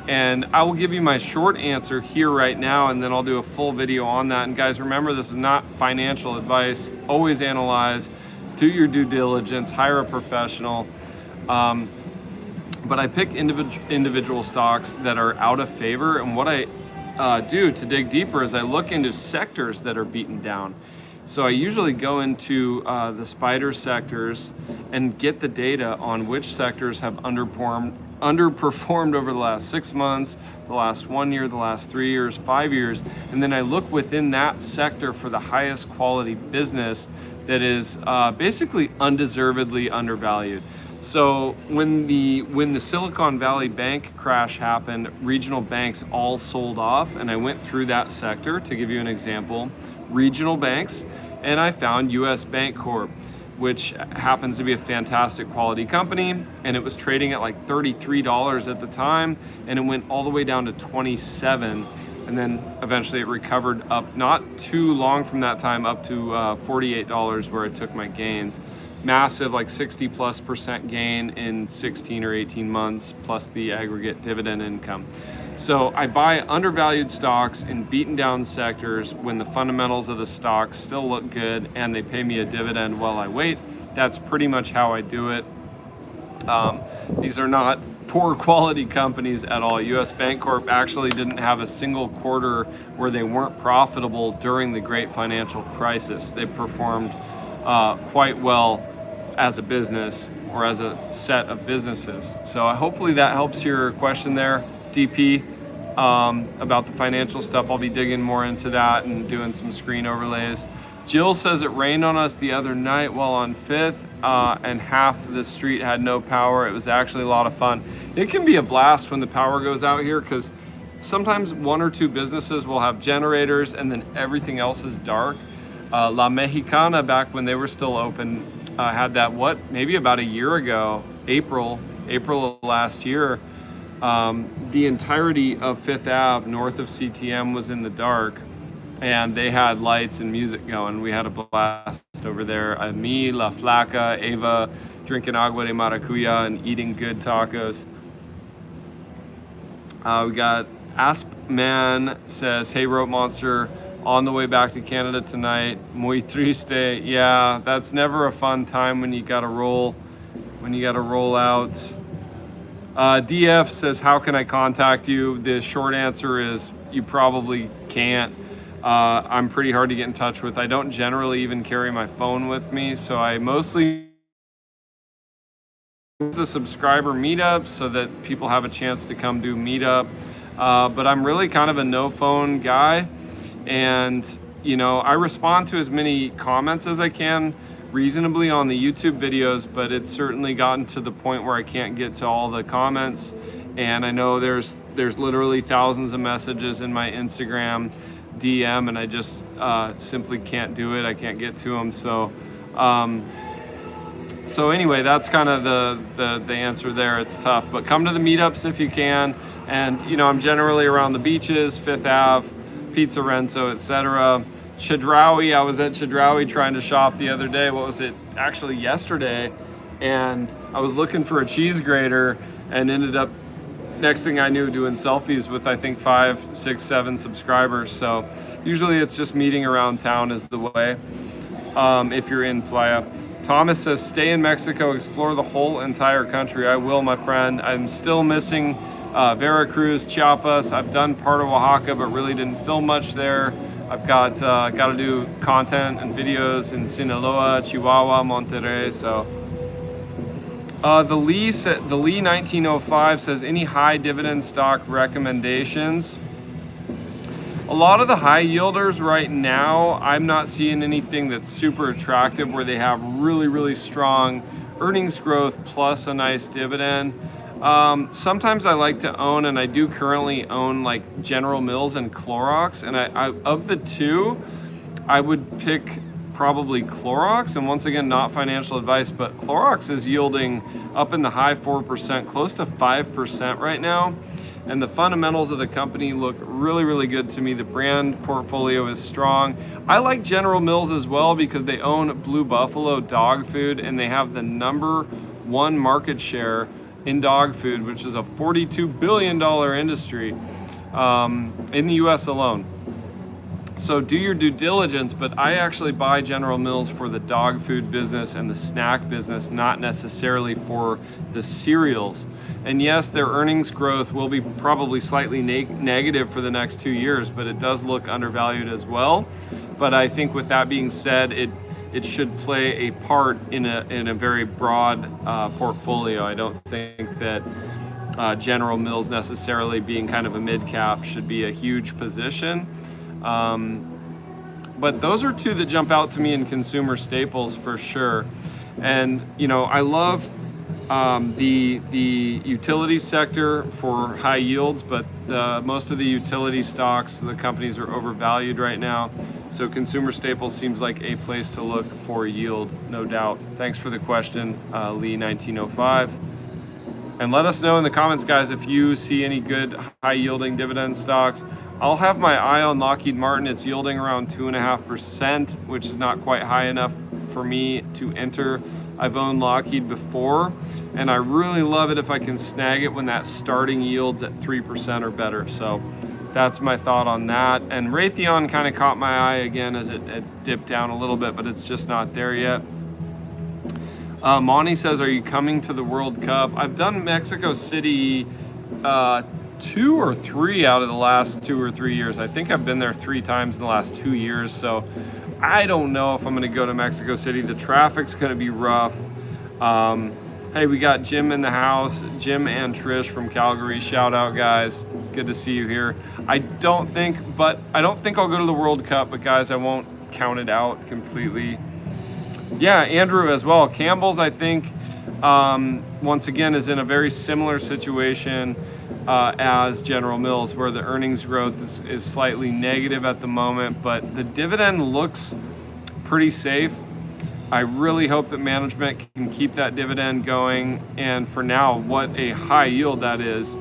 And I will give you my short answer here right now, and then I'll do a full video on that. And guys, remember, this is not financial advice. Always analyze, do your due diligence, hire a professional. But I pick individual stocks that are out of favor. And what I do to dig deeper is I look into sectors that are beaten down. So I usually go into the spider sectors and get the data on which sectors have underperformed over the last 6 months, the last 1 year, the last 3 years, 5 years, and then I look within that sector for the highest quality business that is basically undeservedly undervalued. So when the Silicon Valley Bank crash happened, regional banks all sold off, and I went through that sector to give you an example, regional banks, and I found US Bank Corp, which happens to be a fantastic quality company, and it was trading at like $33 at the time, and it went all the way down to 27, and then eventually it recovered up not too long from that time up to $48 where I took my gains. Massive, like 60+% gain in 16 or 18 months, plus the aggregate dividend income. So I buy undervalued stocks in beaten down sectors when the fundamentals of the stock still look good and they pay me a dividend while I wait. That's pretty much how I do it. These are not poor quality companies at all. US Bank Corp actually didn't have a single quarter where they weren't profitable during the great financial crisis. They performed quite well as a business or as a set of businesses. So hopefully that helps your question there, DP, about the financial stuff. I'll be digging more into that and doing some screen overlays. Jill says it rained on us the other night while on 5th and half the street had no power. It was actually a lot of fun. It can be a blast when the power goes out here because sometimes 1 or 2 businesses will have generators and then everything else is dark. La Mexicana, back when they were still open, had that, maybe about a year ago, April of last year, the entirety of 5th Ave north of CTM was in the dark, and they had lights and music going. We had a blast over there. Me, La Flaca, Ava, drinking agua de maracuya and eating good tacos. We got Aspman says, hey, RopeMonster, on the way back to Canada tonight. Muy triste. Yeah, that's never a fun time when you gotta roll out. DF says, how can I contact you? The short answer is you probably can't. I'm pretty hard to get in touch with. I don't generally even carry my phone with me, so I mostly the subscriber meetups so that people have a chance to come do meetup. But I'm really kind of a no phone guy. And, I respond to as many comments as I can reasonably on the YouTube videos, but it's certainly gotten to the point where I can't get to all the comments. And I know there's literally thousands of messages in my Instagram DM, and I just simply can't do it. I can't get to them. So anyway, that's kind of the answer there. It's tough, but come to the meetups if you can. And, I'm generally around the beaches, 5th Ave, Pizza Renzo, etc. Chedraui, I was at Chedraui trying to shop the other day. What was it? Actually yesterday. And I was looking for a cheese grater and ended up, next thing I knew, doing selfies with, I think, 5, 6, 7 subscribers. So usually it's just meeting around town is the way if you're in Playa. Thomas says, stay in Mexico, explore the whole entire country. I will, my friend. I'm still missing Veracruz, Chiapas. I've done part of Oaxaca, but really didn't film much there. I've got to do content and videos in Sinaloa, Chihuahua, Monterrey. So the Lee 1905 says, any high dividend stock recommendations? A lot of the high yielders right now, I'm not seeing anything that's super attractive where they have really, really strong earnings growth plus a nice dividend. Sometimes I like to own, and I do currently own, like General Mills and Clorox, and I of the two, I would pick probably Clorox. And once again, not financial advice, but Clorox is yielding up in the high 4%, close to 5% right now. and the fundamentals of the company look really, really good to me. The brand portfolio is strong. I like General Mills as well because they own Blue Buffalo dog food, and they have the #1 market share in dog food, which is a $42 billion industry in the US alone. So do your due diligence, but I actually buy General Mills for the dog food business and the snack business, not necessarily for the cereals. And yes, their earnings growth will be probably slightly negative for the next 2 years, but it does look undervalued as well. But I think with that being said, it should play a part in a very broad portfolio. I don't think that General Mills necessarily being kind of a mid-cap should be a huge position. But those are two that jump out to me in consumer staples for sure. And I love the utility sector for high yields, but most of the utility stocks, the companies are overvalued right now. So consumer staples seems like a place to look for yield, no doubt. Thanks for the question, Lee 1905. And let us know in the comments, guys, if you see any good high-yielding dividend stocks. I'll have my eye on Lockheed Martin. It's yielding around 2.5%, which is not quite high enough for me to enter. I've owned Lockheed before, and I really love it if I can snag it when that starting yield's at 3% or better. So that's my thought on that. And Raytheon kind of caught my eye again as it dipped down a little bit, but it's just not there yet. Monty says, are you coming to the World Cup? I've done Mexico City 2 or 3 out of the last 2 or 3 years. I think I've been there 3 times in the last 2 years. So I don't know if I'm going to go to Mexico City. The traffic's going to be rough. Hey, we got Jim in the house. Jim and Trish from Calgary. Shout out, guys. Good to see you here. I don't think I'll go to the World Cup, but guys, I won't count it out completely. Yeah, Andrew as well. Campbell's, I think, once again, is in a very similar situation as General Mills, where the earnings growth is slightly negative at the moment, but the dividend looks pretty safe. I really hope that management can keep that dividend going, and for now, what a high yield that is.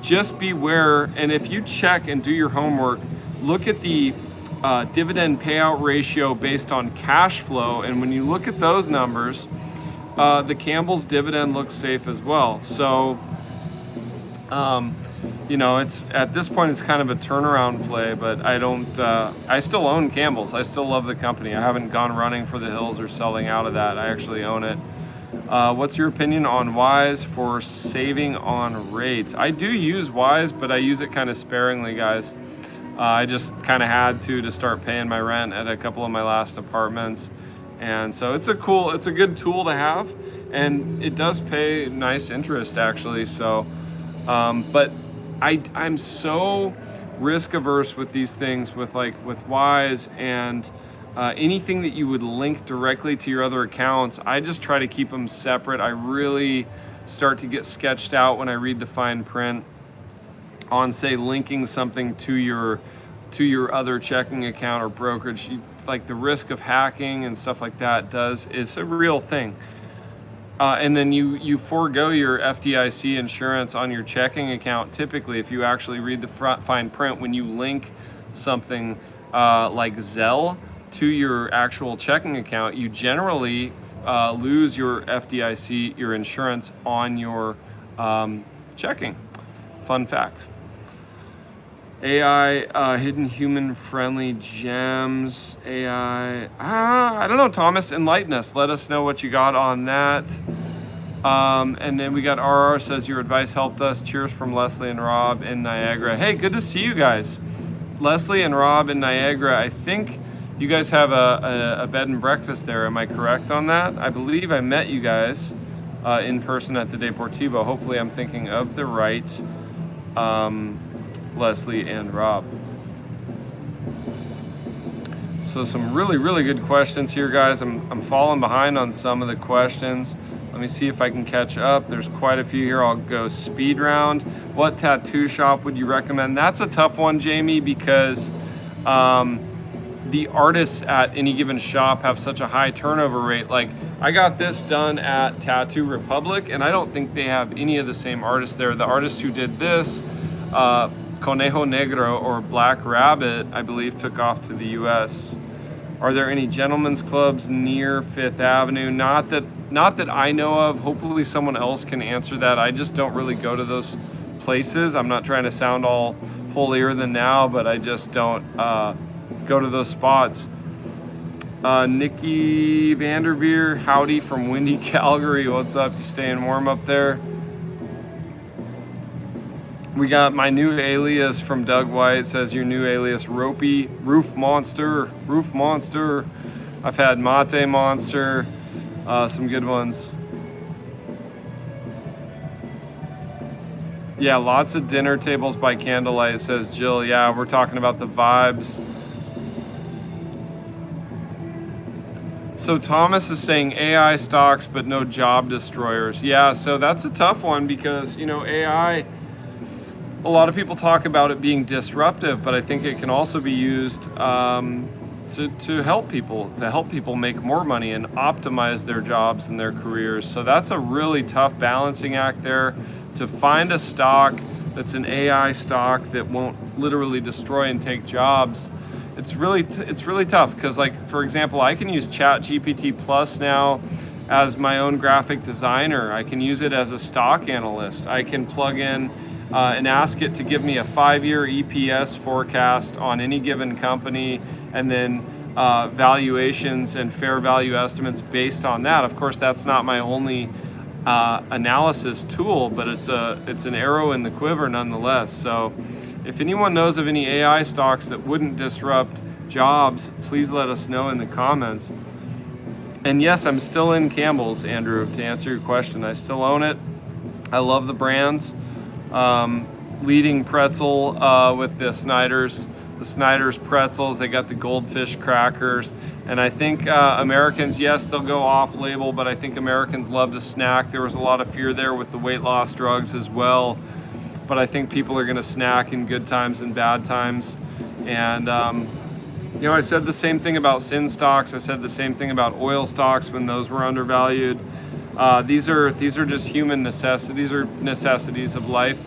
Just beware, and if you check and do your homework, look at the dividend payout ratio based on cash flow, and when you look at those numbers, the Campbell's dividend looks safe as well. So it's at this point it's kind of a turnaround play, but I still own Campbell's. I still love the company. I haven't gone running for the hills or selling out of that. I actually own it. What's your opinion on Wise for saving on rates? I do use Wise, but I use it kind of sparingly, guys. I just kind of had to start paying my rent at a couple of my last apartments. And so it's a good tool to have, and it does pay nice interest actually. So, but I'm so risk averse with these things with Wise and anything that you would link directly to your other accounts. I just try to keep them separate. I really start to get sketched out when I read the fine print on, say, linking something to your other checking account or brokerage. Like the risk of hacking and stuff like that is a real thing. And then you forego your FDIC insurance on your checking account. Typically, if you actually read the fine print, when you link something like Zelle to your actual checking account, you generally lose your FDIC, your insurance on your checking. Fun fact. AI, hidden human friendly gems, AI, I don't know, Thomas, enlighten us. Let us know what you got on that. And then we got RR says, your advice helped us. Cheers from Leslie and Rob in Niagara. Hey, good to see you guys. Leslie and Rob in Niagara, I think you guys have a bed and breakfast there. Am I correct on that? I believe I met you guys in person at the Deportivo. Hopefully I'm thinking of the right Leslie and Rob. So some really, really good questions here, guys. I'm falling behind on some of the questions. Let me see if I can catch up. There's quite a few here. I'll go speed round. What tattoo shop would you recommend? That's a tough one, Jamie, because the artists at any given shop have such a high turnover rate. Like, I got this done at Tattoo Republic, and I don't think they have any of the same artists there. The artist who did this Conejo Negro, or Black Rabbit, I believe, took off to the US. Are there any gentlemen's clubs near Fifth Avenue? Not that I know of. Hopefully someone else can answer that. I just don't really go to those places. I'm not trying to sound all holier than thou, but I just don't go to those spots. Nikki Vanderveer, howdy from windy Calgary. What's up? You staying warm up there? We got my new alias from Doug White. Says your new alias, RopeMonster. Roof Monster. I've had Mate Monster. Some good ones. Yeah, lots of dinner tables by candlelight, says Jill. Yeah, we're talking about the vibes. So Thomas is saying AI stocks, but no job destroyers. Yeah, so that's a tough one because, you know, AI, a lot of people talk about it being disruptive, but I think it can also be used to help people make more money and optimize their jobs and their careers. So that's a really tough balancing act there, to find a stock that's an AI stock that won't literally destroy and take jobs. It's really tough because, like, for example, I can use ChatGPT Plus now as my own graphic designer. I can use it as a stock analyst. I can plug in and ask it to give me a 5-year EPS forecast on any given company, and then valuations and fair value estimates based on that. Of course, that's not my only analysis tool, but it's an arrow in the quiver nonetheless. So if anyone knows of any AI stocks that wouldn't disrupt jobs, please let us know in the comments. And yes, I'm still in Campbell's, Andrew, to answer your question. I still own it. I love the brands. Leading pretzel with the Snyder's pretzels. They got the goldfish crackers. And I think Americans, yes, they'll go off-label, but I think Americans love to snack. There was a lot of fear there with the weight loss drugs as well. But I think people are going to snack in good times and bad times. And, you know, I said the same thing about sin stocks. I said the same thing about oil stocks when those were undervalued. These are just human necessities. These are necessities of life.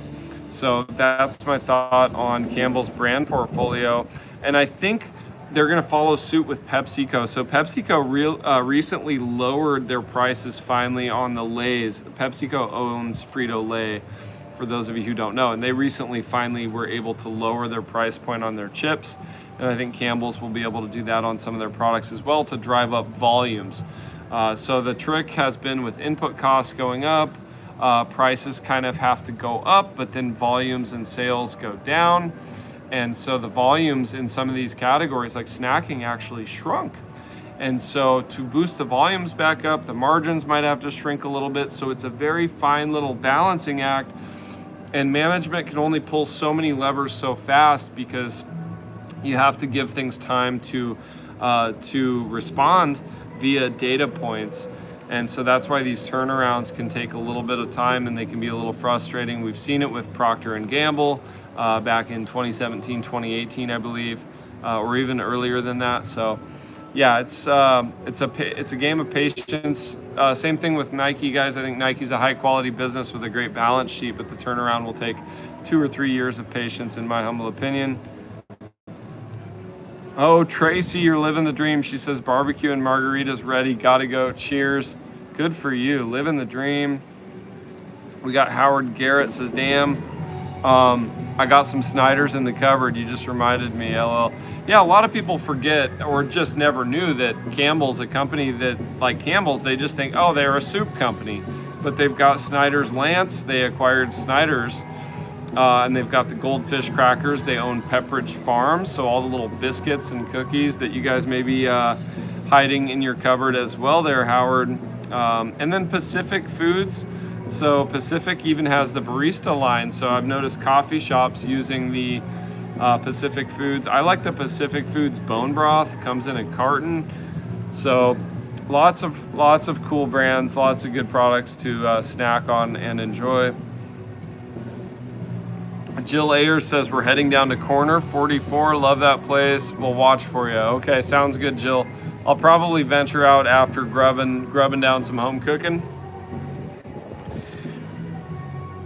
So that's my thought on Campbell's brand portfolio. And I think they're going to follow suit with PepsiCo. So PepsiCo recently lowered their prices finally on the Lays. PepsiCo owns Frito-Lay, for those of you who don't know. And they recently finally were able to lower their price point on their chips. And I think Campbell's will be able to do that on some of their products as well to drive up volumes. So the trick has been with input costs going up, prices kind of have to go up, but then volumes and sales go down. And so the volumes in some of these categories like snacking actually shrunk. And so to boost the volumes back up, the margins might have to shrink a little bit. So it's a very fine little balancing act. And management can only pull so many levers so fast because you have to give things time to respond via data points. And so that's why these turnarounds can take a little bit of time and they can be a little frustrating. We've seen it with Procter & Gamble back in 2017, 2018, I believe, or even earlier than that. So yeah, it's a game of patience. Same thing with Nike, guys. I think Nike's a high quality business with a great balance sheet, but the turnaround will take 2 or 3 years of patience, in my humble opinion. Oh, Tracy, you're living the dream. She says barbecue and margaritas ready. Gotta go. Cheers. Good for you. Living the dream. We got Howard Garrett says, damn. I got some Snyder's in the cupboard. You just reminded me, LL. Yeah, a lot of people forget or just never knew that Campbell's, a company that, like Campbell's, they just think, oh, they're a soup company. But they've got Snyder's Lance. They acquired Snyder's. And they've got the goldfish crackers. They own Pepperidge Farms, so all the little biscuits and cookies that you guys may be hiding in your cupboard as well there, Howard. And then Pacific Foods. So Pacific even has the barista line. So I've noticed coffee shops using the Pacific Foods. I like the Pacific Foods bone broth. Comes in a carton. So lots of cool brands, lots of good products to snack on and enjoy. Jill Ayers says we're heading down to Corner 44. Love that place. We'll watch for you. Okay, sounds good, Jill. I'll probably venture out after grubbing down some home cooking.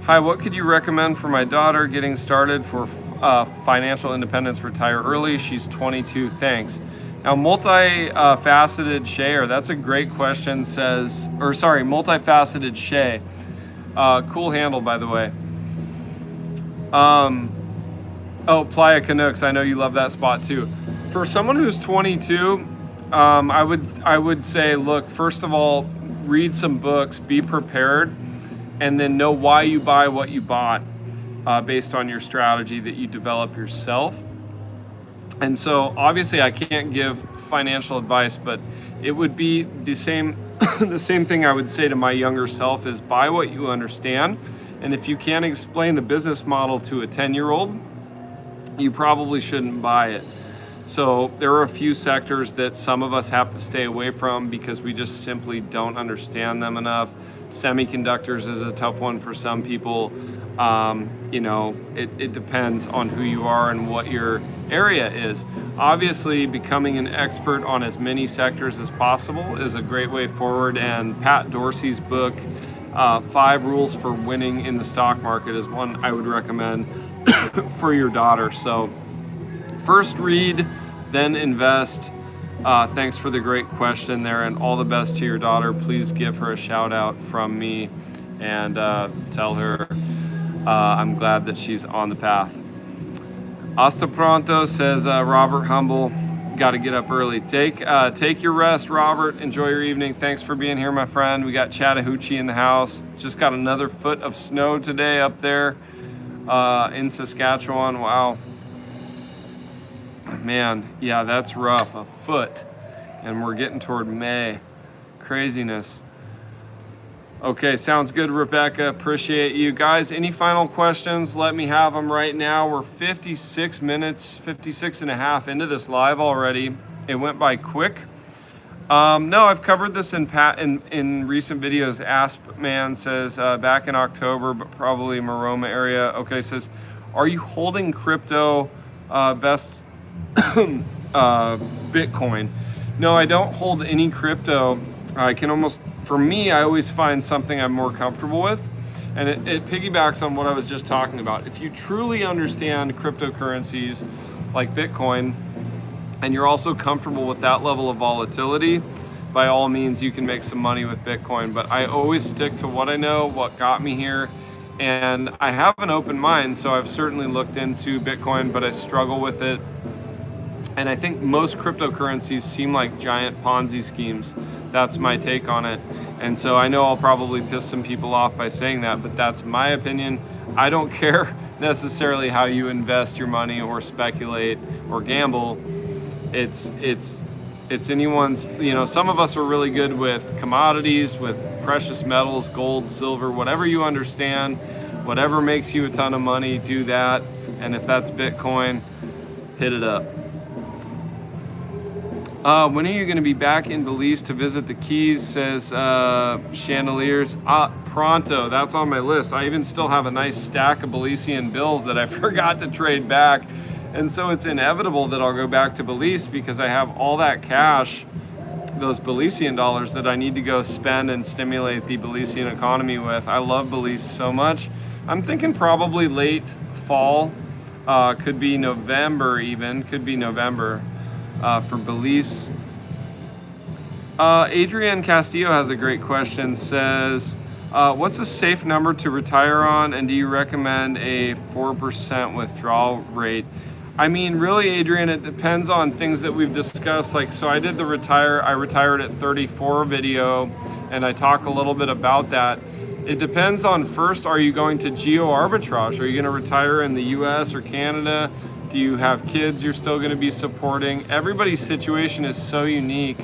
Hi, what could you recommend for my daughter getting started for financial independence, retire early? She's 22, thanks. Now, multifaceted Shay, that's a great question, multifaceted Shay. Cool handle, by the way. Oh, Playa Canucks, I know you love that spot too. For someone who's 22, I would say, look, first of all, read some books, be prepared, and then know why you buy what you bought based on your strategy that you develop yourself. And so obviously I can't give financial advice, but it would be the same the same thing I would say to my younger self is buy what you understand. And if you can't explain the business model to a 10-year-old, you probably shouldn't buy it. So there are a few sectors that some of us have to stay away from because we just simply don't understand them enough. Semiconductors is a tough one for some people. It depends on who you are and what your area is. Obviously, becoming an expert on as many sectors as possible is a great way forward, and Pat Dorsey's book, 5 Rules for Winning in the Stock Market, is one I would recommend for your daughter. So first read, then invest. Thanks for the great question there, and all the best to your daughter. Please give her a shout out from me and tell her I'm glad that she's on the path. Hasta pronto, says Robert Humble. Got to get up early. Take your rest, Robert. Enjoy your evening. Thanks for being here, my friend. We got Chattahoochee in the house. Just got another foot of snow today up there in Saskatchewan. Wow. Man, yeah, that's rough. A foot. And we're getting toward May. Craziness. Okay, sounds good, Rebecca. Appreciate you. Guys, any final questions? Let me have them right now. We're 56 minutes, 56 and a half into this live already. It went by quick. No, I've covered this in recent videos. Aspman says back in October, but probably Maroma area. Okay, says, are you holding crypto best Bitcoin? No, I don't hold any crypto. For me, I always find something I'm more comfortable with. And it piggybacks on what I was just talking about. If you truly understand cryptocurrencies like Bitcoin, and you're also comfortable with that level of volatility, by all means, you can make some money with Bitcoin. But I always stick to what I know, what got me here. And I have an open mind, so I've certainly looked into Bitcoin, but I struggle with it. And I think most cryptocurrencies seem like giant Ponzi schemes. That's my take on it. And so I know I'll probably piss some people off by saying that, but that's my opinion. I don't care necessarily how you invest your money or speculate or gamble. It's anyone's, some of us are really good with commodities, with precious metals, gold, silver, whatever you understand, whatever makes you a ton of money, do that. And if that's Bitcoin, hit it up. When are you going to be back in Belize to visit the Keys, says Chandeliers? Pronto, that's on my list. I even still have a nice stack of Belizean bills that I forgot to trade back. And so it's inevitable that I'll go back to Belize because I have all that cash, those Belizean dollars that I need to go spend and stimulate the Belizean economy with. I love Belize so much. I'm thinking probably late fall, could be November even, could be November. For Belize. Adrienne Castillo has a great question, says, what's a safe number to retire on, and do you recommend a 4% withdrawal rate? I mean, really, Adrienne, it depends on things that we've discussed. Like, so I did I retired at 34 video, and I talk a little bit about that. It depends on, first, are you going to geo arbitrage? Are you going to retire in the US or Canada? Do you have kids you're still going to be supporting? Everybody's situation is so unique.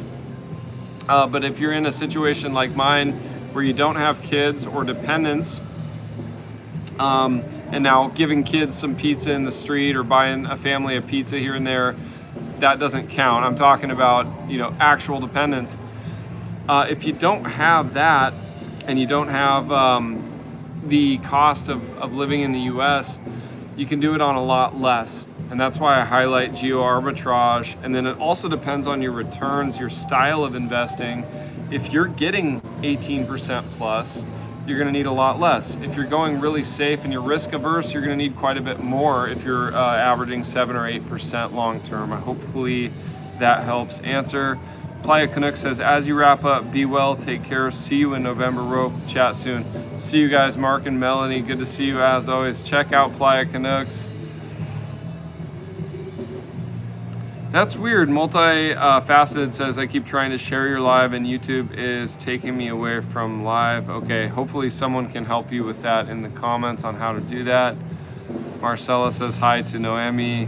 But if you're in a situation like mine where you don't have kids or dependents, and now giving kids some pizza in the street or buying a family a pizza here and there, that doesn't count. I'm talking about, actual dependents. If you don't have that and you don't have the cost of living in the US, you can do it on a lot less. And that's why I highlight geo arbitrage. And then it also depends on your returns, your style of investing. If you're getting 18% plus you're going to need a lot less. If you're going really safe and you're risk averse, you're going to need quite a bit more if you're averaging 7 or 8% long term. Hopefully that helps answer. Playa Canuck says, as you wrap up, be well, take care, see you in November, Rope, chat soon. See you guys, Mark and Melanie, good to see you as always. Check out Playa Canucks. That's weird. Multi-faceted says, I keep trying to share your live and YouTube is taking me away from live. Okay, hopefully someone can help you with that in the comments on how to do that. Marcella says hi to Noemi.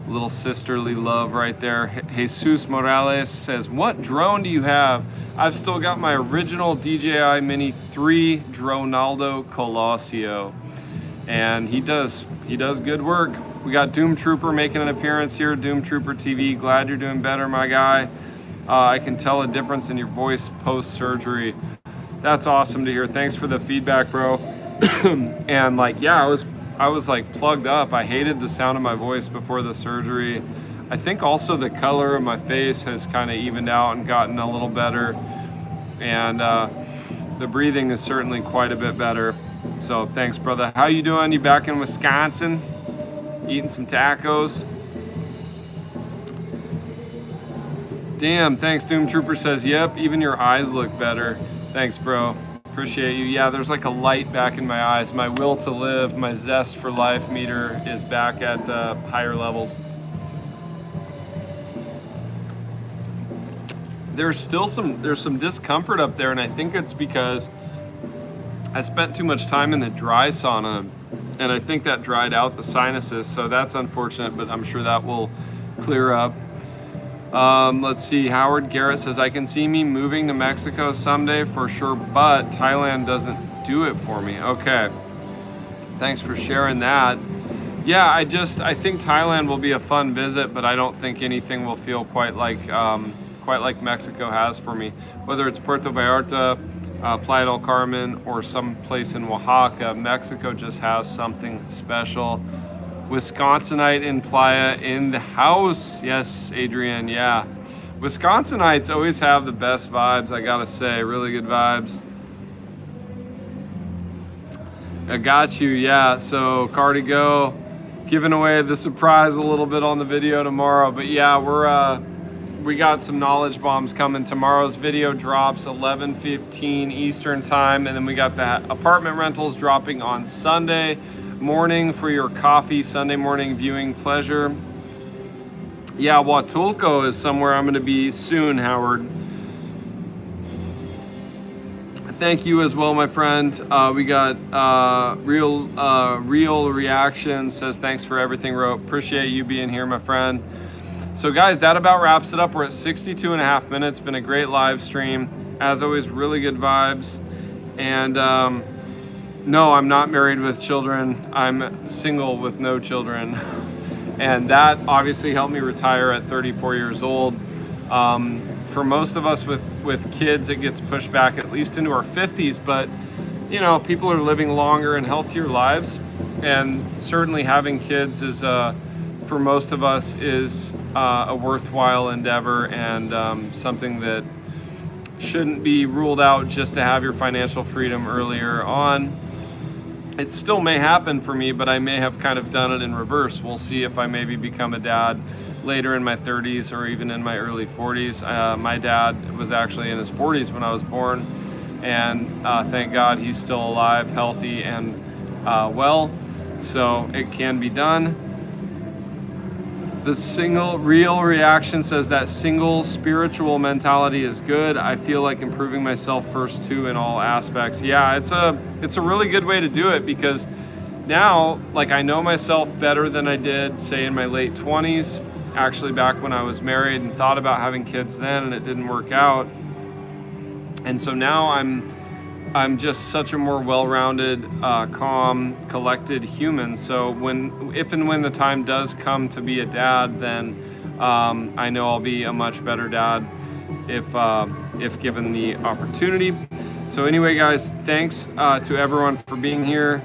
Little sisterly love right there. Jesus Morales says, what drone do you have? I've still got my original DJI Mini 3 Dronaldo Colosio. And he does good work. We got Doom Trooper making an appearance here. Doom Trooper TV, glad you're doing better, my guy. I can tell a difference in your voice post-surgery. That's awesome to hear. Thanks for the feedback, bro. And like, yeah, I was like plugged up. I hated the sound of my voice before the surgery. I think also the color of my face has kind of evened out and gotten a little better. And the breathing is certainly quite a bit better. So thanks, brother. How you doing? You back in Wisconsin? Eating some tacos? Damn, thanks. Doom Trooper says, yep, even your eyes look better. Thanks, bro. Appreciate you. Yeah, there's like a light back in my eyes. My will to live, my zest for life meter is back at higher levels. There's some discomfort up there, and I think it's because I spent too much time in the dry sauna, and I think that dried out the sinuses, so that's unfortunate, but I'm sure that will clear up. Let's see, Howard Garrett says, I can see me moving to Mexico someday for sure, but Thailand doesn't do it for me. Okay, thanks for sharing that. Yeah, I think Thailand will be a fun visit, but I don't think anything will feel quite like Mexico has for me. Whether it's Puerto Vallarta, Playa del Carmen, or some place in Oaxaca, Mexico just has something special. Wisconsinite in Playa in the house. Yes, Adrian, yeah. Wisconsinites always have the best vibes, I gotta say, really good vibes. I got you, yeah. So Cardigo giving away the surprise a little bit on the video tomorrow, but yeah, we got some knowledge bombs coming. Tomorrow's video drops 11:15 Eastern time, and then we got the apartment rentals dropping on Sunday morning for your coffee Sunday morning viewing pleasure. Yeah, Huatulco is somewhere I'm going to be soon, Howard. Thank you as well, my friend. We got Real Reaction says, thanks for everything, Rope. Appreciate you being here, my friend. So guys, that about wraps it up. We're at 62 and a half minutes. Been a great live stream. As always, really good vibes. And no, I'm not married with children. I'm single with no children. And that obviously helped me retire at 34 years old. For most of us with kids, it gets pushed back at least into our 50s, but you know, people are living longer and healthier lives. And certainly having kids is, for most of us, is a worthwhile endeavor, and something that shouldn't be ruled out just to have your financial freedom earlier on. It still may happen for me, but I may have kind of done it in reverse. We'll see if I maybe become a dad later in my 30s or even in my early 40s. My dad was actually in his 40s when I was born, and thank God he's still alive, healthy, and well, so it can be done. The single real reaction says that single spiritual mentality is good. I feel like improving myself first too in all aspects. Yeah, it's a really good way to do it, because now, like, I know myself better than I did, say, in my late 20s, actually back when I was married and thought about having kids then, and it didn't work out. And so now I'm just such a more well-rounded, calm, collected human. So if and when the time does come to be a dad, then I know I'll be a much better dad if given the opportunity. So anyway, guys, thanks to everyone for being here.